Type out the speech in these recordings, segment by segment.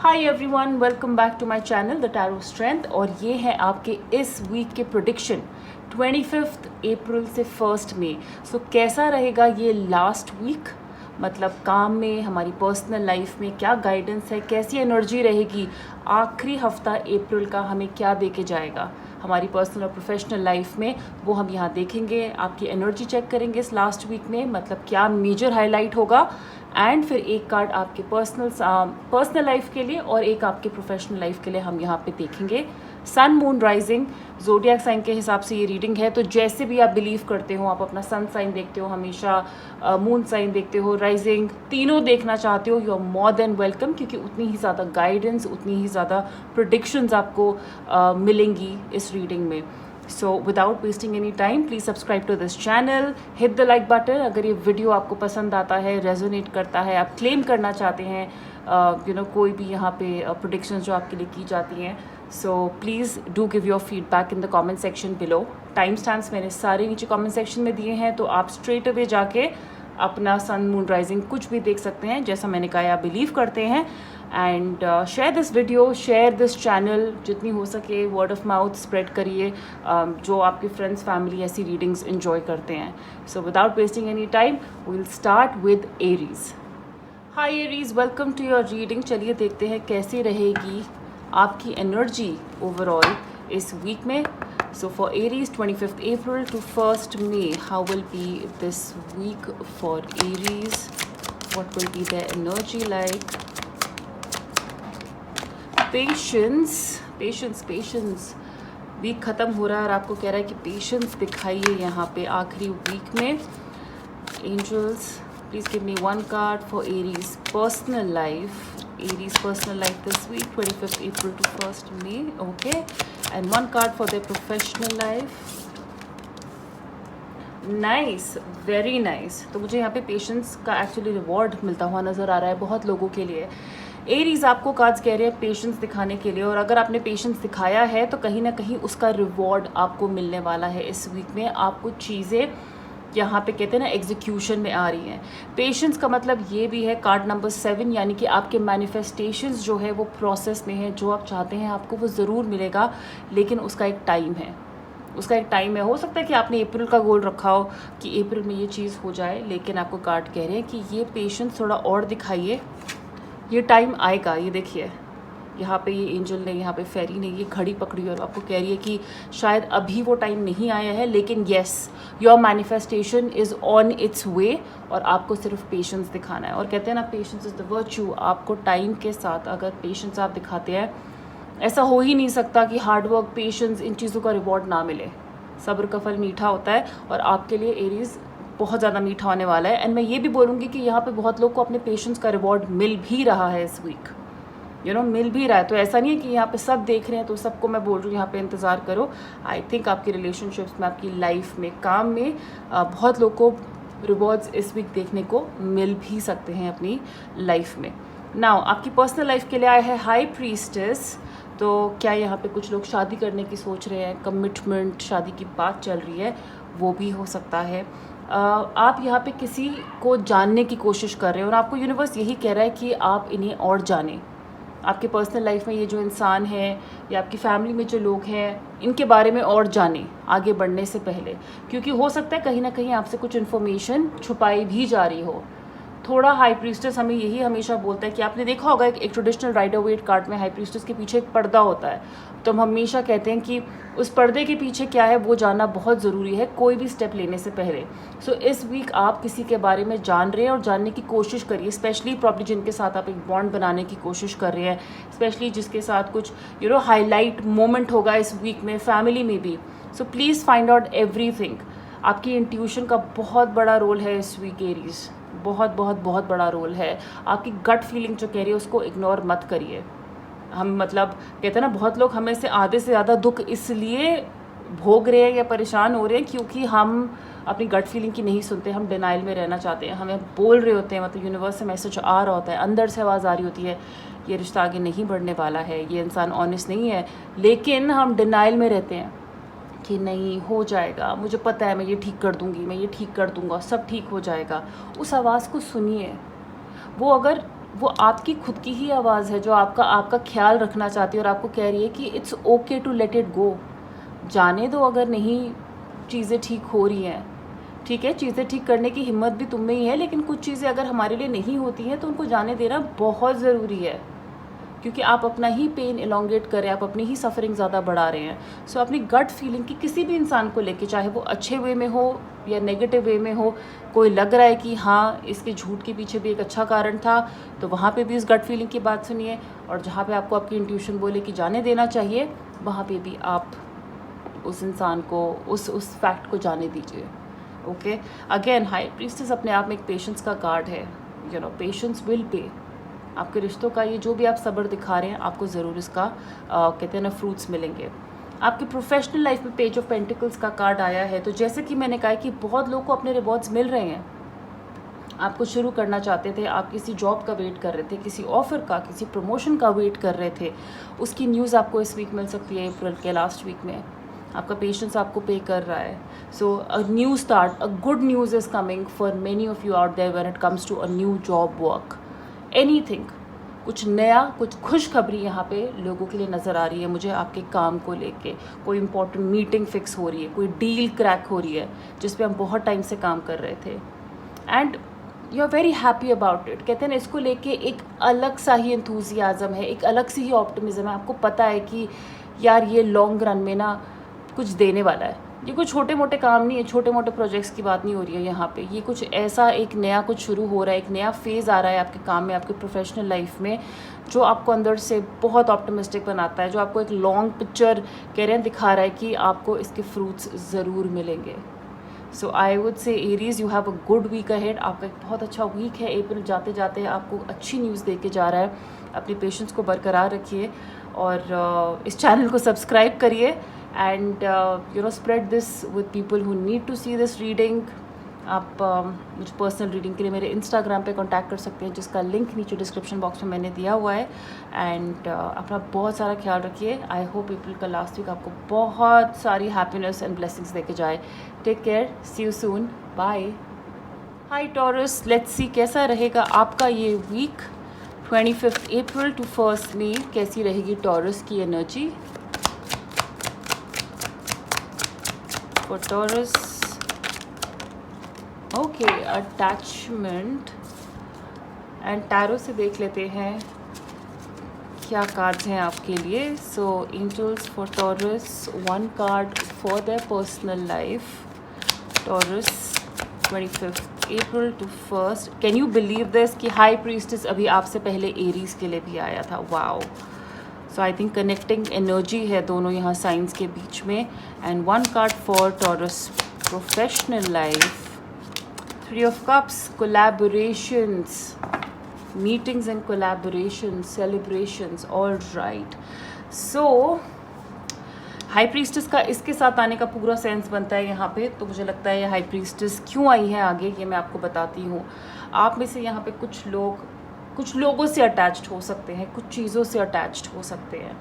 Hi everyone, welcome back to my channel the tarot strength. और ये है आपके इस वीक के प्रेडिक्शन 25 अप्रैल से 1 मई। सो कैसा रहेगा ये लास्ट वीक, मतलब काम में, हमारी पर्सनल लाइफ में क्या गाइडेंस है, कैसी एनर्जी रहेगी, आखिरी हफ्ता अप्रैल का हमें क्या दे के जाएगा हमारी पर्सनल और प्रोफेशनल लाइफ में, वो हम यहाँ देखेंगे। आपकी एनर्जी चेक करेंगे इस लास्ट वीक में, मतलब क्या मेजर हाईलाइट होगा, एंड फिर एक कार्ड आपके पर्सनल लाइफ के लिए और एक आपके प्रोफेशनल लाइफ के लिए हम यहाँ पे देखेंगे। Sun moon rising zodiac sign के हिसाब से ये रीडिंग है। तो जैसे भी आप बिलीव करते हो, आप अपना सन साइन देखते हो हमेशा, मून साइन देखते हो, राइजिंग, तीनों देखना चाहते हो, you are more than welcome, क्योंकि उतनी ही ज़्यादा गाइडेंस, उतनी ही ज़्यादा प्रेडिक्शंस आपको मिलेंगी इस रीडिंग में। So without wasting any time, please subscribe to this channel, hit the like button अगर ये वीडियो आपको पसंद आता है, रेजोनेट करता है, आप क्लेम करना चाहते हैं कोई भी यहाँ पे प्रेडिक्शंस जो आपके लिए की जाती हैं। So please do give your feedback in the comment section below. Time stamps मैंने सारे नीचे कमेंट सेक्शन में दिए हैं, तो आप स्ट्रेट अवे जाके अपना सन मून राइजिंग कुछ भी देख सकते हैं, जैसा मैंने कहा आप बिलीव करते हैं। And share this video, share this channel, जितनी हो सके वर्ड ऑफ माउथ स्प्रेड करिए, जो आपके फ्रेंड्स फैमिली ऐसी रीडिंग्स इन्जॉय करते हैं। So without wasting any time we will start with Aries. Hi Aries, welcome to your reading. चलिए देखते हैं कैसी रहेगी आपकी एनर्जी ओवरऑल इस वीक में। So for Aries, 25th April to 1st May, how will be this week for Aries? What will be their energy like? Patience. Week ख़त्म हो रहा है और आपको कह रहा है कि पेशेंस दिखाइए यहाँ पे आखिरी वीक में। Angels, please give me one card for Aries personal life. Aries personal life this week, 25th April to 1st May, okay, and one card for their professional life. Nice, very nice. तो मुझे यहाँ पे patience का actually reward मिलता हुआ नज़र आ रहा है बहुत लोगों के लिए। एरीज, आपको कार्ड्स कह रहे हैं पेशेंस दिखाने के लिए, और अगर आपने पेशेंस दिखाया है तो कहीं ना कहीं उसका रिवॉर्ड आपको मिलने वाला है इस वीक में। आपको चीज़ें यहाँ पे कहते हैं ना एग्जीक्यूशन में आ रही हैं। पेशेंस का मतलब ये भी है कार्ड नंबर 7, यानी कि आपके मैनिफेस्टेशंस जो है वो प्रोसेस में है। जो आप चाहते हैं आपको वो ज़रूर मिलेगा, लेकिन उसका एक टाइम है। हो सकता है कि आपने अप्रैल का गोल रखा हो कि अप्रैल में ये चीज़ हो जाए, लेकिन आपको कार्ड कह रहे हैं कि ये पेशेंस थोड़ा और दिखाइए, ये टाइम आएगा। ये देखिए यहाँ पे ये एंजल ने, यहाँ पे फेरी ने ये घड़ी पकड़ी और आपको कह रही है कि शायद अभी वो टाइम नहीं आया है, लेकिन yes, your manifestation is on its way, और आपको सिर्फ पेशेंस दिखाना है। और कहते हैं ना, पेशेंस इज़ द वर्च्यू। आपको टाइम के साथ अगर पेशेंस आप दिखाते हैं, ऐसा हो ही नहीं सकता कि हार्डवर्क, पेशेंस, इन चीज़ों का रिवॉर्ड ना मिले। सब्र का फल मीठा होता है, और आपके लिए एरीज बहुत ज़्यादा मीठा होने वाला है। एंड मैं ये भी बोलूँगी कि यहाँ पे बहुत लोग को अपने पेशेंस का रिवॉर्ड मिल भी रहा है इस वीक, मिल भी रहा है। तो ऐसा नहीं है कि यहाँ पे सब देख रहे हैं तो सबको मैं बोल रही हूँ यहाँ पे इंतज़ार करो। आई थिंक आपकी रिलेशनशिप्स में, आपकी लाइफ में, काम में बहुत लोगों को रिवॉर्ड्स इस वीक देखने को मिल भी सकते हैं अपनी लाइफ में। नाउ आपकी पर्सनल लाइफ के लिए आया है हाई प्रीस्टेस। तो क्या यहाँ पे कुछ लोग शादी करने की सोच रहे हैं, कमिटमेंट, शादी की बात चल रही है, वो भी हो सकता है। आप यहाँ पे किसी को जानने की कोशिश कर रहे हैं और आपको यूनिवर्स यही कह रहा है कि आप इन्हें और जानें। आपके पर्सनल लाइफ में ये जो इंसान है या आपकी फैमिली में जो लोग हैं, इनके बारे में और जानें आगे बढ़ने से पहले, क्योंकि हो सकता है कहीं ना कहीं आपसे कुछ इन्फॉर्मेशन छुपाई भी जा रही हो। थोड़ा हाई प्रीस्टेस हमें यही हमेशा बोलता है कि आपने देखा होगा एक ट्रेडिशनल राइडर वेट कार्ड में हाई प्रीस्टेस के पीछे एक पर्दा होता है। तो हम हमेशा कहते हैं कि उस पर्दे के पीछे क्या है वो जानना बहुत ज़रूरी है कोई भी स्टेप लेने से पहले। सो इस वीक आप किसी के बारे में जान रहे हैं और जानने की कोशिश करिए, स्पेशली प्रॉब्ली जिनके साथ आप एक बॉन्ड बनाने की कोशिश कर रहे हैं, स्पेशली जिसके साथ कुछ हाईलाइट मोमेंट होगा इस वीक में, फैमिली में भी। So please find out everything. आपकी इंट्यूशन का बहुत बड़ा रोल है इस वीक एरीज, बहुत बहुत बहुत बड़ा रोल है। आपकी गट फीलिंग जो कह रही है उसको इग्नोर मत करिए। हम मतलब कहते हैं ना, बहुत लोग हमें से आधे से ज़्यादा दुख इसलिए भोग रहे हैं या परेशान हो रहे हैं क्योंकि हम अपनी गट फीलिंग की नहीं सुनते, हम डिनाइल में रहना चाहते हैं। हमें बोल रहे होते हैं, मतलब यूनिवर्स से मैसेज आ रहा होता है, अंदर से आवाज़ आ रही होती है, ये रिश्ता आगे नहीं बढ़ने वाला है, ये इंसान ऑनेस्ट नहीं है, लेकिन हम डिनाइल में रहते हैं कि नहीं हो जाएगा, मुझे पता है, मैं ये ठीक कर दूंगी, मैं ये ठीक कर दूंगा, सब ठीक हो जाएगा। उस आवाज़ को सुनिए। वो अगर वो आपकी खुद की ही आवाज़ है जो आपका ख्याल रखना चाहती है और आपको कह रही है कि it's okay to let it go, जाने दो। अगर नहीं चीज़ें ठीक हो रही हैं, ठीक है, चीज़ें ठीक करने की हिम्मत भी तुम में ही है, लेकिन कुछ चीज़ें अगर हमारे लिए नहीं होती हैं तो उनको जाने देना बहुत ज़रूरी है, क्योंकि आप अपना ही पेन इलोंगेट कर रहे हैं, आप अपनी ही सफरिंग ज़्यादा बढ़ा रहे हैं। सो अपनी गट फीलिंग की किसी भी इंसान को लेके, चाहे वो अच्छे वे में हो या नेगेटिव वे में हो, कोई लग रहा है कि हाँ इसके झूठ के पीछे भी एक अच्छा कारण था, तो वहाँ पे भी उस गट फीलिंग की बात सुनिए, और जहाँ पे आपको आपकी इंट्यूशन बोले कि जाने देना चाहिए, वहाँ पे भी आप उस इंसान को उस फैक्ट को जाने दीजिए। ओके, अगेन हाई प्रीस्टेस अपने आप में एक पेशेंस का कार्ड है। You know, patience will pay. आपके रिश्तों का ये जो भी आप सब्र दिखा रहे हैं, आपको ज़रूर इसका कहते हैं ना फ्रूट्स मिलेंगे। आपकी प्रोफेशनल लाइफ में पेज ऑफ पेंटिकल्स का कार्ड आया है, तो जैसे कि मैंने कहा कि बहुत लोगों को अपने रिवॉर्ड्स मिल रहे हैं। आप कुछ शुरू करना चाहते थे, आप किसी जॉब का वेट कर रहे थे, किसी ऑफर का, किसी प्रमोशन का वेट कर रहे थे, उसकी न्यूज़ आपको इस वीक मिल सकती है, अप्रैल के लास्ट वीक में। आपका पेशेंस आपको पे कर रहा है। So a new start, a good news is coming for many of you out there when it comes to a new job work, anything. कुछ नया, कुछ खुशखबरी यहाँ पे लोगों के लिए नज़र आ रही है मुझे आपके काम को लेके। कोई इंपॉर्टेंट मीटिंग फिक्स हो रही है, कोई डील क्रैक हो रही है जिस पे हम बहुत टाइम से काम कर रहे थे, and you are very happy about it. कहते हैं ना, इसको लेके एक अलग सा ही एंथुजियाज़म है, एक अलग सी ही ऑप्टिमिज़म है। आपको पता है कि यार ये लॉन्ग रन में ना कुछ देने वाला है। ये कोई छोटे मोटे काम नहीं है, छोटे मोटे प्रोजेक्ट्स की बात नहीं हो रही है यहाँ पे। ये कुछ ऐसा, एक नया कुछ शुरू हो रहा है, एक नया फेज़ आ रहा है आपके काम में, आपके प्रोफेशनल लाइफ में, जो आपको अंदर से बहुत ऑप्टिमिस्टिक बनाता है, जो आपको एक लॉन्ग पिक्चर कह रहे हैं दिखा रहा है कि आपको इसके फ्रूट्स ज़रूर मिलेंगे। So I would say Aries, you have a good week ahead. आपका एक बहुत अच्छा वीक है। अप्रैल जाते जाते आपको अच्छी न्यूज़ दे के जा रहा है। अपने पेशेंस को बरकरार रखिए और इस चैनल को सब्सक्राइब करिए, and you know spread this with people who need to see this reading. आप मुझे पर्सनल रीडिंग के लिए मेरे इंस्टाग्राम पे कांटेक्ट कर सकते हैं, जिसका लिंक नीचे डिस्क्रिप्शन बॉक्स में मैंने दिया हुआ है। एंड अपना बहुत सारा ख्याल रखिए। आई होप अप्रैल का लास्ट वीक आपको बहुत सारी हैप्पीनेस एंड ब्लेसिंग्स देके जाए। Take care, see you soon, bye. Hi Taurus, let's see कैसा रहेगा आपका ये वीक 25 अप्रैल टू 1 मई। कैसी रहेगी टॉरस की energy for Taurus? Okay, attachment and tarot से देख लेते हैं क्या कार्ड्स हैं आपके लिए। So angels for Taurus, 1 card for their personal life. Taurus 25 April to 1। Can you believe this कि हाई प्रीस्टेस अभी आपसे पहले एरीज के लिए भी आया था? Wow. So I think connecting energy है दोनों यहाँ साइंस के बीच में। And 1 card for Taurus professional life. 3 of Cups, collaborations, meetings and collaborations, celebrations, all right. So, high priestess का इसके साथ आने का पूरा सेंस बनता है यहाँ पे। तो मुझे लगता है ये हाई प्रीस्टेस क्यों आई है आगे, ये मैं आपको बताती हूँ। आप में से यहाँ पे कुछ लोगों से अटैच्ड हो सकते हैं, कुछ चीज़ों से अटैच्ड हो सकते हैं।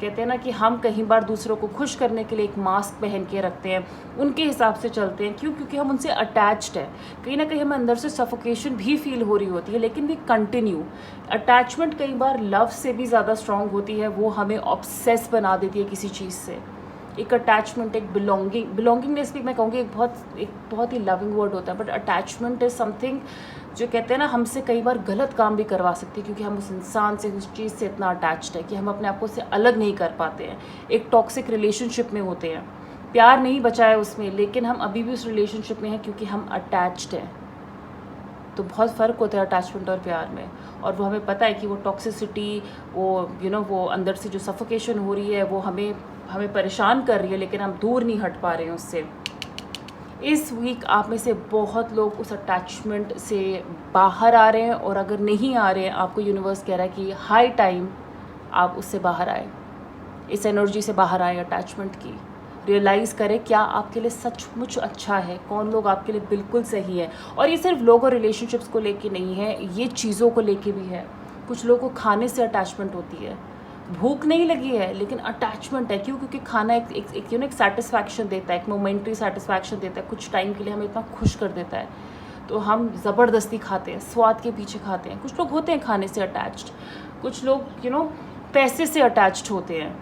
कहते हैं ना कि हम कहीं बार दूसरों को खुश करने के लिए एक मास्क पहन के रखते हैं, उनके हिसाब से चलते हैं। क्यों? क्योंकि हम उनसे अटैच्ड हैं। कहीं ना कहीं हमें अंदर से सफोकेशन भी फील हो रही होती है, लेकिन वी कंटिन्यू। अटैचमेंट कई बार लव से भी ज़्यादा स्ट्रॉन्ग होती है, वो हमें ऑब्सेस बना देती है किसी चीज़ से। एक अटैचमेंट, एक बिलोंगिंगनेस भी मैं कहूँगी एक बहुत ही लविंग वर्ड होता है, बट अटैचमेंट इज़ समथिंग जो कहते हैं ना हमसे कई बार गलत काम भी करवा सकती है, क्योंकि हम उस इंसान से, उस चीज़ से इतना अटैच्ड है कि हम अपने आप को उससे अलग नहीं कर पाते हैं। एक टॉक्सिक रिलेशनशिप में होते हैं, प्यार नहीं बचा है उसमें, लेकिन हम अभी भी उस रिलेशनशिप में हैं क्योंकि हम अटैच्ड हैं। तो बहुत फ़र्क होता है अटैचमेंट और प्यार में, और वो हमें पता है कि वो टॉक्सिसिटी, वो वो अंदर से जो सफोकेशन हो रही है वो हमें परेशान कर रही है, लेकिन हम दूर नहीं हट पा रहे हैं उससे। इस वीक आप में से बहुत लोग उस अटैचमेंट से बाहर आ रहे हैं, और अगर नहीं आ रहे हैं, आपको यूनिवर्स कह रहा है कि हाई टाइम आप उससे बाहर आए, इस एनर्जी से बाहर आए अटैचमेंट की। रियलाइज़ करें क्या आपके लिए सचमुच अच्छा है, कौन लोग आपके लिए बिल्कुल सही है। और ये सिर्फ लोग और रिलेशनशिप्स को लेके नहीं है, ये चीज़ों को लेके भी है। कुछ लोगों को खाने से अटैचमेंट होती है, भूख नहीं लगी है लेकिन अटैचमेंट है। क्यों? क्योंकि खाना एक सेटिस्फैक्शन देता है, एक मोमेंट्री सेटिस्फैक्शन देता है, कुछ टाइम के लिए हमें इतना खुश कर देता है। तो हम ज़बरदस्ती खाते हैं, स्वाद के पीछे खाते हैं। कुछ लोग होते हैं खाने से अटैच्ड, कुछ लोग पैसे से अटैच्ड होते हैं,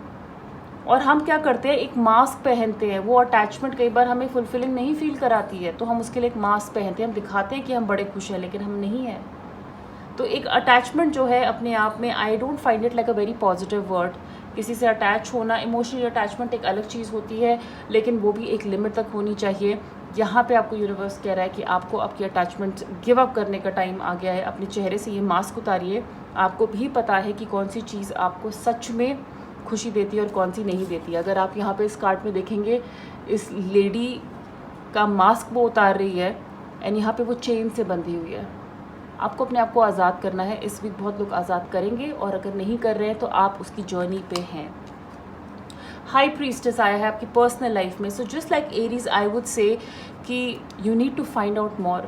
और हम क्या करते हैं, एक मास्क पहनते हैं। वो अटैचमेंट कई बार हमें फुलफिलिंग नहीं फील कराती है, तो हम उसके लिए एक मास्क पहनते हैं, हम दिखाते हैं कि हम बड़े खुश हैं, लेकिन हम नहीं हैं। तो एक अटैचमेंट जो है अपने आप में, I don't find it like a very positive word. किसी से अटैच होना, इमोशनल अटैचमेंट एक अलग चीज़ होती है, लेकिन वो भी एक लिमिट तक होनी चाहिए। यहाँ पे आपको यूनिवर्स कह रहा है कि आपको आपकी अटैचमेंट गिव अप करने का टाइम आ गया है। अपने चेहरे से ये मास्क उतारिए। आपको भी पता है कि कौन सी चीज़ आपको सच में खुशी देती है और कौन सी नहीं देती है। अगर आप यहाँ पे इस कार्ड में देखेंगे, इस लेडी का मास्क वो उतार रही है, एंड यहाँ पे वो चेन से बंधी हुई है। आपको अपने आप को आज़ाद करना है। इस वीक बहुत लोग आज़ाद करेंगे, और अगर नहीं कर रहे हैं तो आप उसकी जर्नी पे हैं। हाई प्रीस्टेस आया है आपकी पर्सनल लाइफ में। So just like Aries, I would say कि you need to find out more.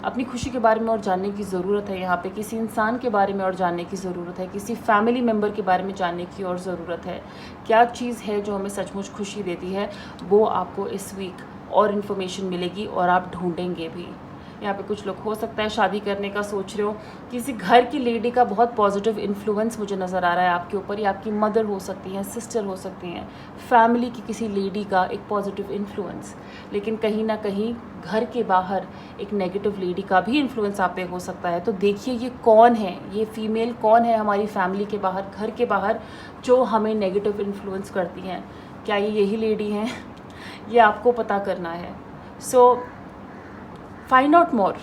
अपनी खुशी के बारे में और जानने की ज़रूरत है। यहाँ पे किसी इंसान के बारे में और जानने की ज़रूरत है, किसी फैमिली मेम्बर के बारे में जानने की और ज़रूरत है। क्या चीज़ है जो हमें सचमुच खुशी देती है, वो आपको इस वीक और इन्फॉर्मेशन मिलेगी, और आप ढूंढेंगे भी। यहाँ पे कुछ लोग हो सकता है शादी करने का सोच रहे हो, किसी घर की लेडी का बहुत पॉजिटिव इन्फ्लुएंस मुझे नज़र आ रहा है आपके ऊपर। या आपकी मदर हो सकती हैं, सिस्टर हो सकती हैं, फैमिली की किसी लेडी का एक पॉजिटिव इन्फ्लुएंस। लेकिन कहीं ना कहीं घर के बाहर एक नेगेटिव लेडी का भी इन्फ्लुएंस आप पे हो सकता है। तो देखिए ये कौन है, ये फीमेल कौन है हमारी फैमिली के बाहर, घर के बाहर, जो हमें नेगेटिव इन्फ्लुएंस करती हैं। क्या ये यही लेडी हैं? ये आपको पता करना है। सो फाइंड आउट मोर।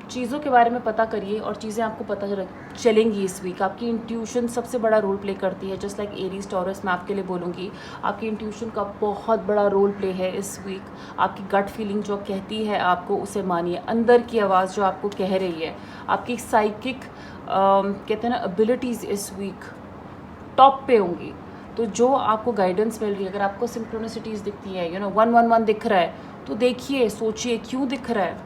चीज़ों के बारे में पता करिए, और चीज़ें आपको पता चलेंगी इस वीक। आपकी इंट्यूशन सबसे बड़ा रोल प्ले करती है। जस्ट लाइक एरीज टॉरस, मैं आपके लिए बोलूँगी, आपकी इंट्यूशन का बहुत बड़ा रोल प्ले है इस वीक। आपकी गट फीलिंग जो कहती है आपको, उसे मानिए। अंदर की आवाज़ जो आपको कह रही है, आपकी साइकिक कहते हैं ना एबिलिटीज़ इस वीक टॉप पे होंगी। तो जो आपको गाइडेंस मिल रही है, अगर आपको सिंक्रोनिसिटीज़ दिखती है, 111 दिख रहा है, तो देखिए, सोचिए क्यों दिख रहा है,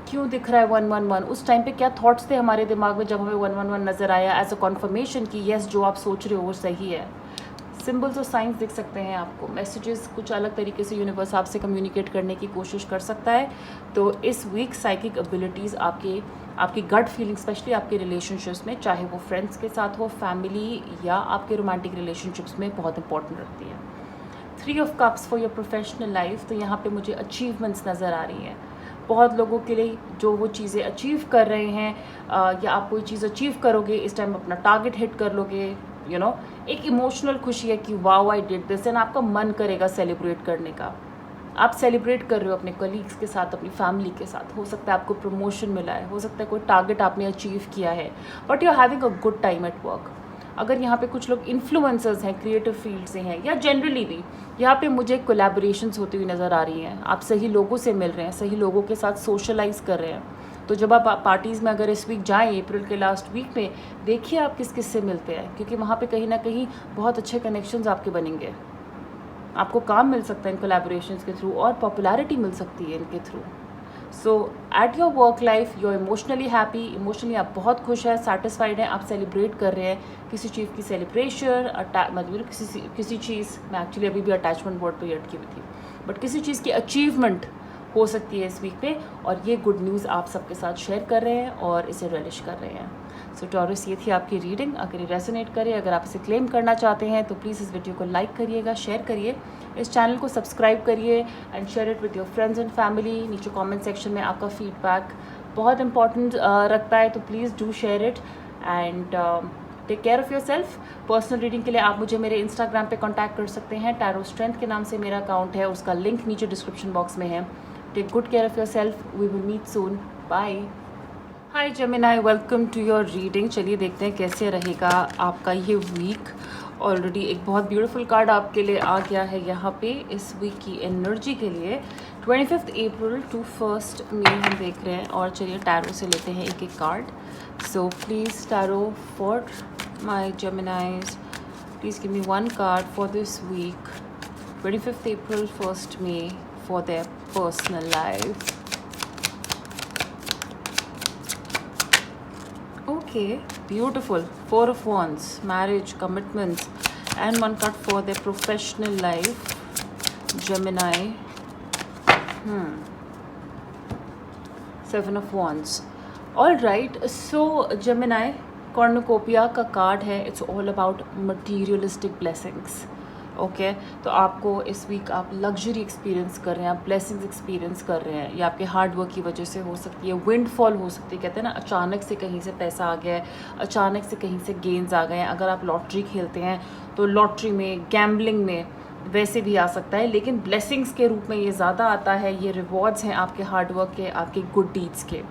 क्यों दिख रहा है 111। उस टाइम पे क्या थॉट्स थे हमारे दिमाग में जब हमें 111 नज़र आया, एज अ कॉन्फर्मेशन कि येस जो आप सोच रहे हो वो सही है। सिंबल्स और साइंस दिख सकते हैं आपको, मैसेजेस कुछ अलग तरीके से यूनिवर्स आपसे कम्युनिकेट करने की कोशिश कर सकता है। तो इस वीक साइकिक एबिलिटीज़ आपकी गट फीलिंग, स्पेशली आपके रिलेशनशिप्स में, चाहे वो फ्रेंड्स के साथ हो, फैमिली, या आपके रोमांटिक रिलेशनशिप्स में, बहुत इंपॉर्टेंट रखती है। 3 of cups for your professional life. तो यहाँ पे मुझे अचीवमेंट्स नज़र आ रही हैं। बहुत लोगों के लिए जो वो चीज़ें अचीव कर रहे हैं, या आप कोई चीज़ अचीव करोगे, इस टाइम अपना टारगेट हिट कर लोगे, एक इमोशनल खुशी है कि wow I did this, and आपका मन करेगा सेलिब्रेट करने का। आप सेलिब्रेट कर रहे हो अपने कलीग्स के साथ, अपनी फैमिली के साथ। हो सकता है आपको प्रमोशन मिला है, हो सकता है कोई टारगेट आपने अचीव किया है, but you are having a good time at work. अगर यहाँ पे कुछ लोग इन्फ्लुएंसर्स हैं, क्रिएटिव फील्ड से हैं, या जनरली भी यहाँ पे मुझे कोलैबोरेशंस होती हुई नज़र आ रही हैं। आप सही लोगों से मिल रहे हैं, सही लोगों के साथ सोशलाइज कर रहे हैं। तो जब आप पार्टीज़ में अगर इस वीक जाएँ, अप्रैल के लास्ट वीक में, देखिए आप किस किस से मिलते हैं, क्योंकि वहाँ पे कहीं ना कहीं बहुत अच्छे कनेक्शंस आपके बनेंगे। आपको काम मिल सकता है इन कोलैबोरेशंस के थ्रू, और पॉपुलैरिटी मिल सकती है इनके through. So at your work life you are emotionally happy, emotionally आप बहुत खुश हैं, सेटिस्फाइड हैं, आप सेलिब्रेट कर रहे हैं किसी चीज़ की सेलिब्रेशन, मतलब किसी चीज़, मैं एक्चुअली अभी भी अटैचमेंट वर्ड पे अटकी हुई थी, बट किसी चीज़ की अचीवमेंट हो सकती है इस वीक पे, और ये गुड न्यूज़ आप सबके साथ शेयर कर रहे हैं और इसे रिलिश कर रहे हैं। सो टॉरस, ये थी आपकी रीडिंग। अगर ये रेजोनेट करे, अगर आप इसे क्लेम करना चाहते हैं, तो प्लीज़ इस वीडियो को लाइक करिएगा, शेयर करिए, इस चैनल को सब्सक्राइब करिए, and share it with your friends and family. नीचे कमेंट सेक्शन में आपका फीडबैक बहुत इंपॉर्टेंट रखता है, तो please do share it, and take care of yourself. Personal reading के लिए आप मुझे मेरे इंस्टाग्राम पे कांटेक्ट कर सकते हैं, टैरो स्ट्रेंथ के नाम से मेरा अकाउंट है, उसका लिंक नीचे डिस्क्रिप्शन बॉक्स में है। Take good care of yourself, we will meet soon, bye. Hi Gemini, welcome to your reading. चलिए देखते हैं कैसे रहेगा आपका ये वीक। ऑलरेडी एक बहुत ब्यूटीफुल कार्ड आपके लिए आ गया है यहाँ पे इस वीक की एनर्जी के लिए। 25 अप्रैल टू 1 मई हम देख रहे हैं, और चलिए टैरो से लेते हैं एक एक card. So please tarot for my Geminis, please give me one card for this week 25 April 1 May for their personal life. Okay, beautiful. 4 of Wands, marriage, commitments, and one card for their professional life. Gemini. Seven of wands. All right, so Gemini, cornucopia का card है, it's all about materialistic blessings. Okay, तो आपको इस week आप luxury experience कर रहे हैं, आप ब्लेसिंग्स एक्सपीरियंस कर रहे हैं, या आपके हार्ड वर्क की वजह से हो सकती है, विंडफॉल हो सकती है, कहते हैं ना अचानक से कहीं से पैसा आ गया है, अचानक से कहीं से गेन्स आ गए हैं। अगर आप लॉटरी खेलते हैं तो लॉटरी में, गैम्बलिंग में वैसे भी आ सकता है, लेकिन ब्लेसिंग्स के रूप में ये ज़्यादा आता है। ये रिवॉर्ड्स हैं आपके हार्ड वर्क के, आपके गुड डीड्स के।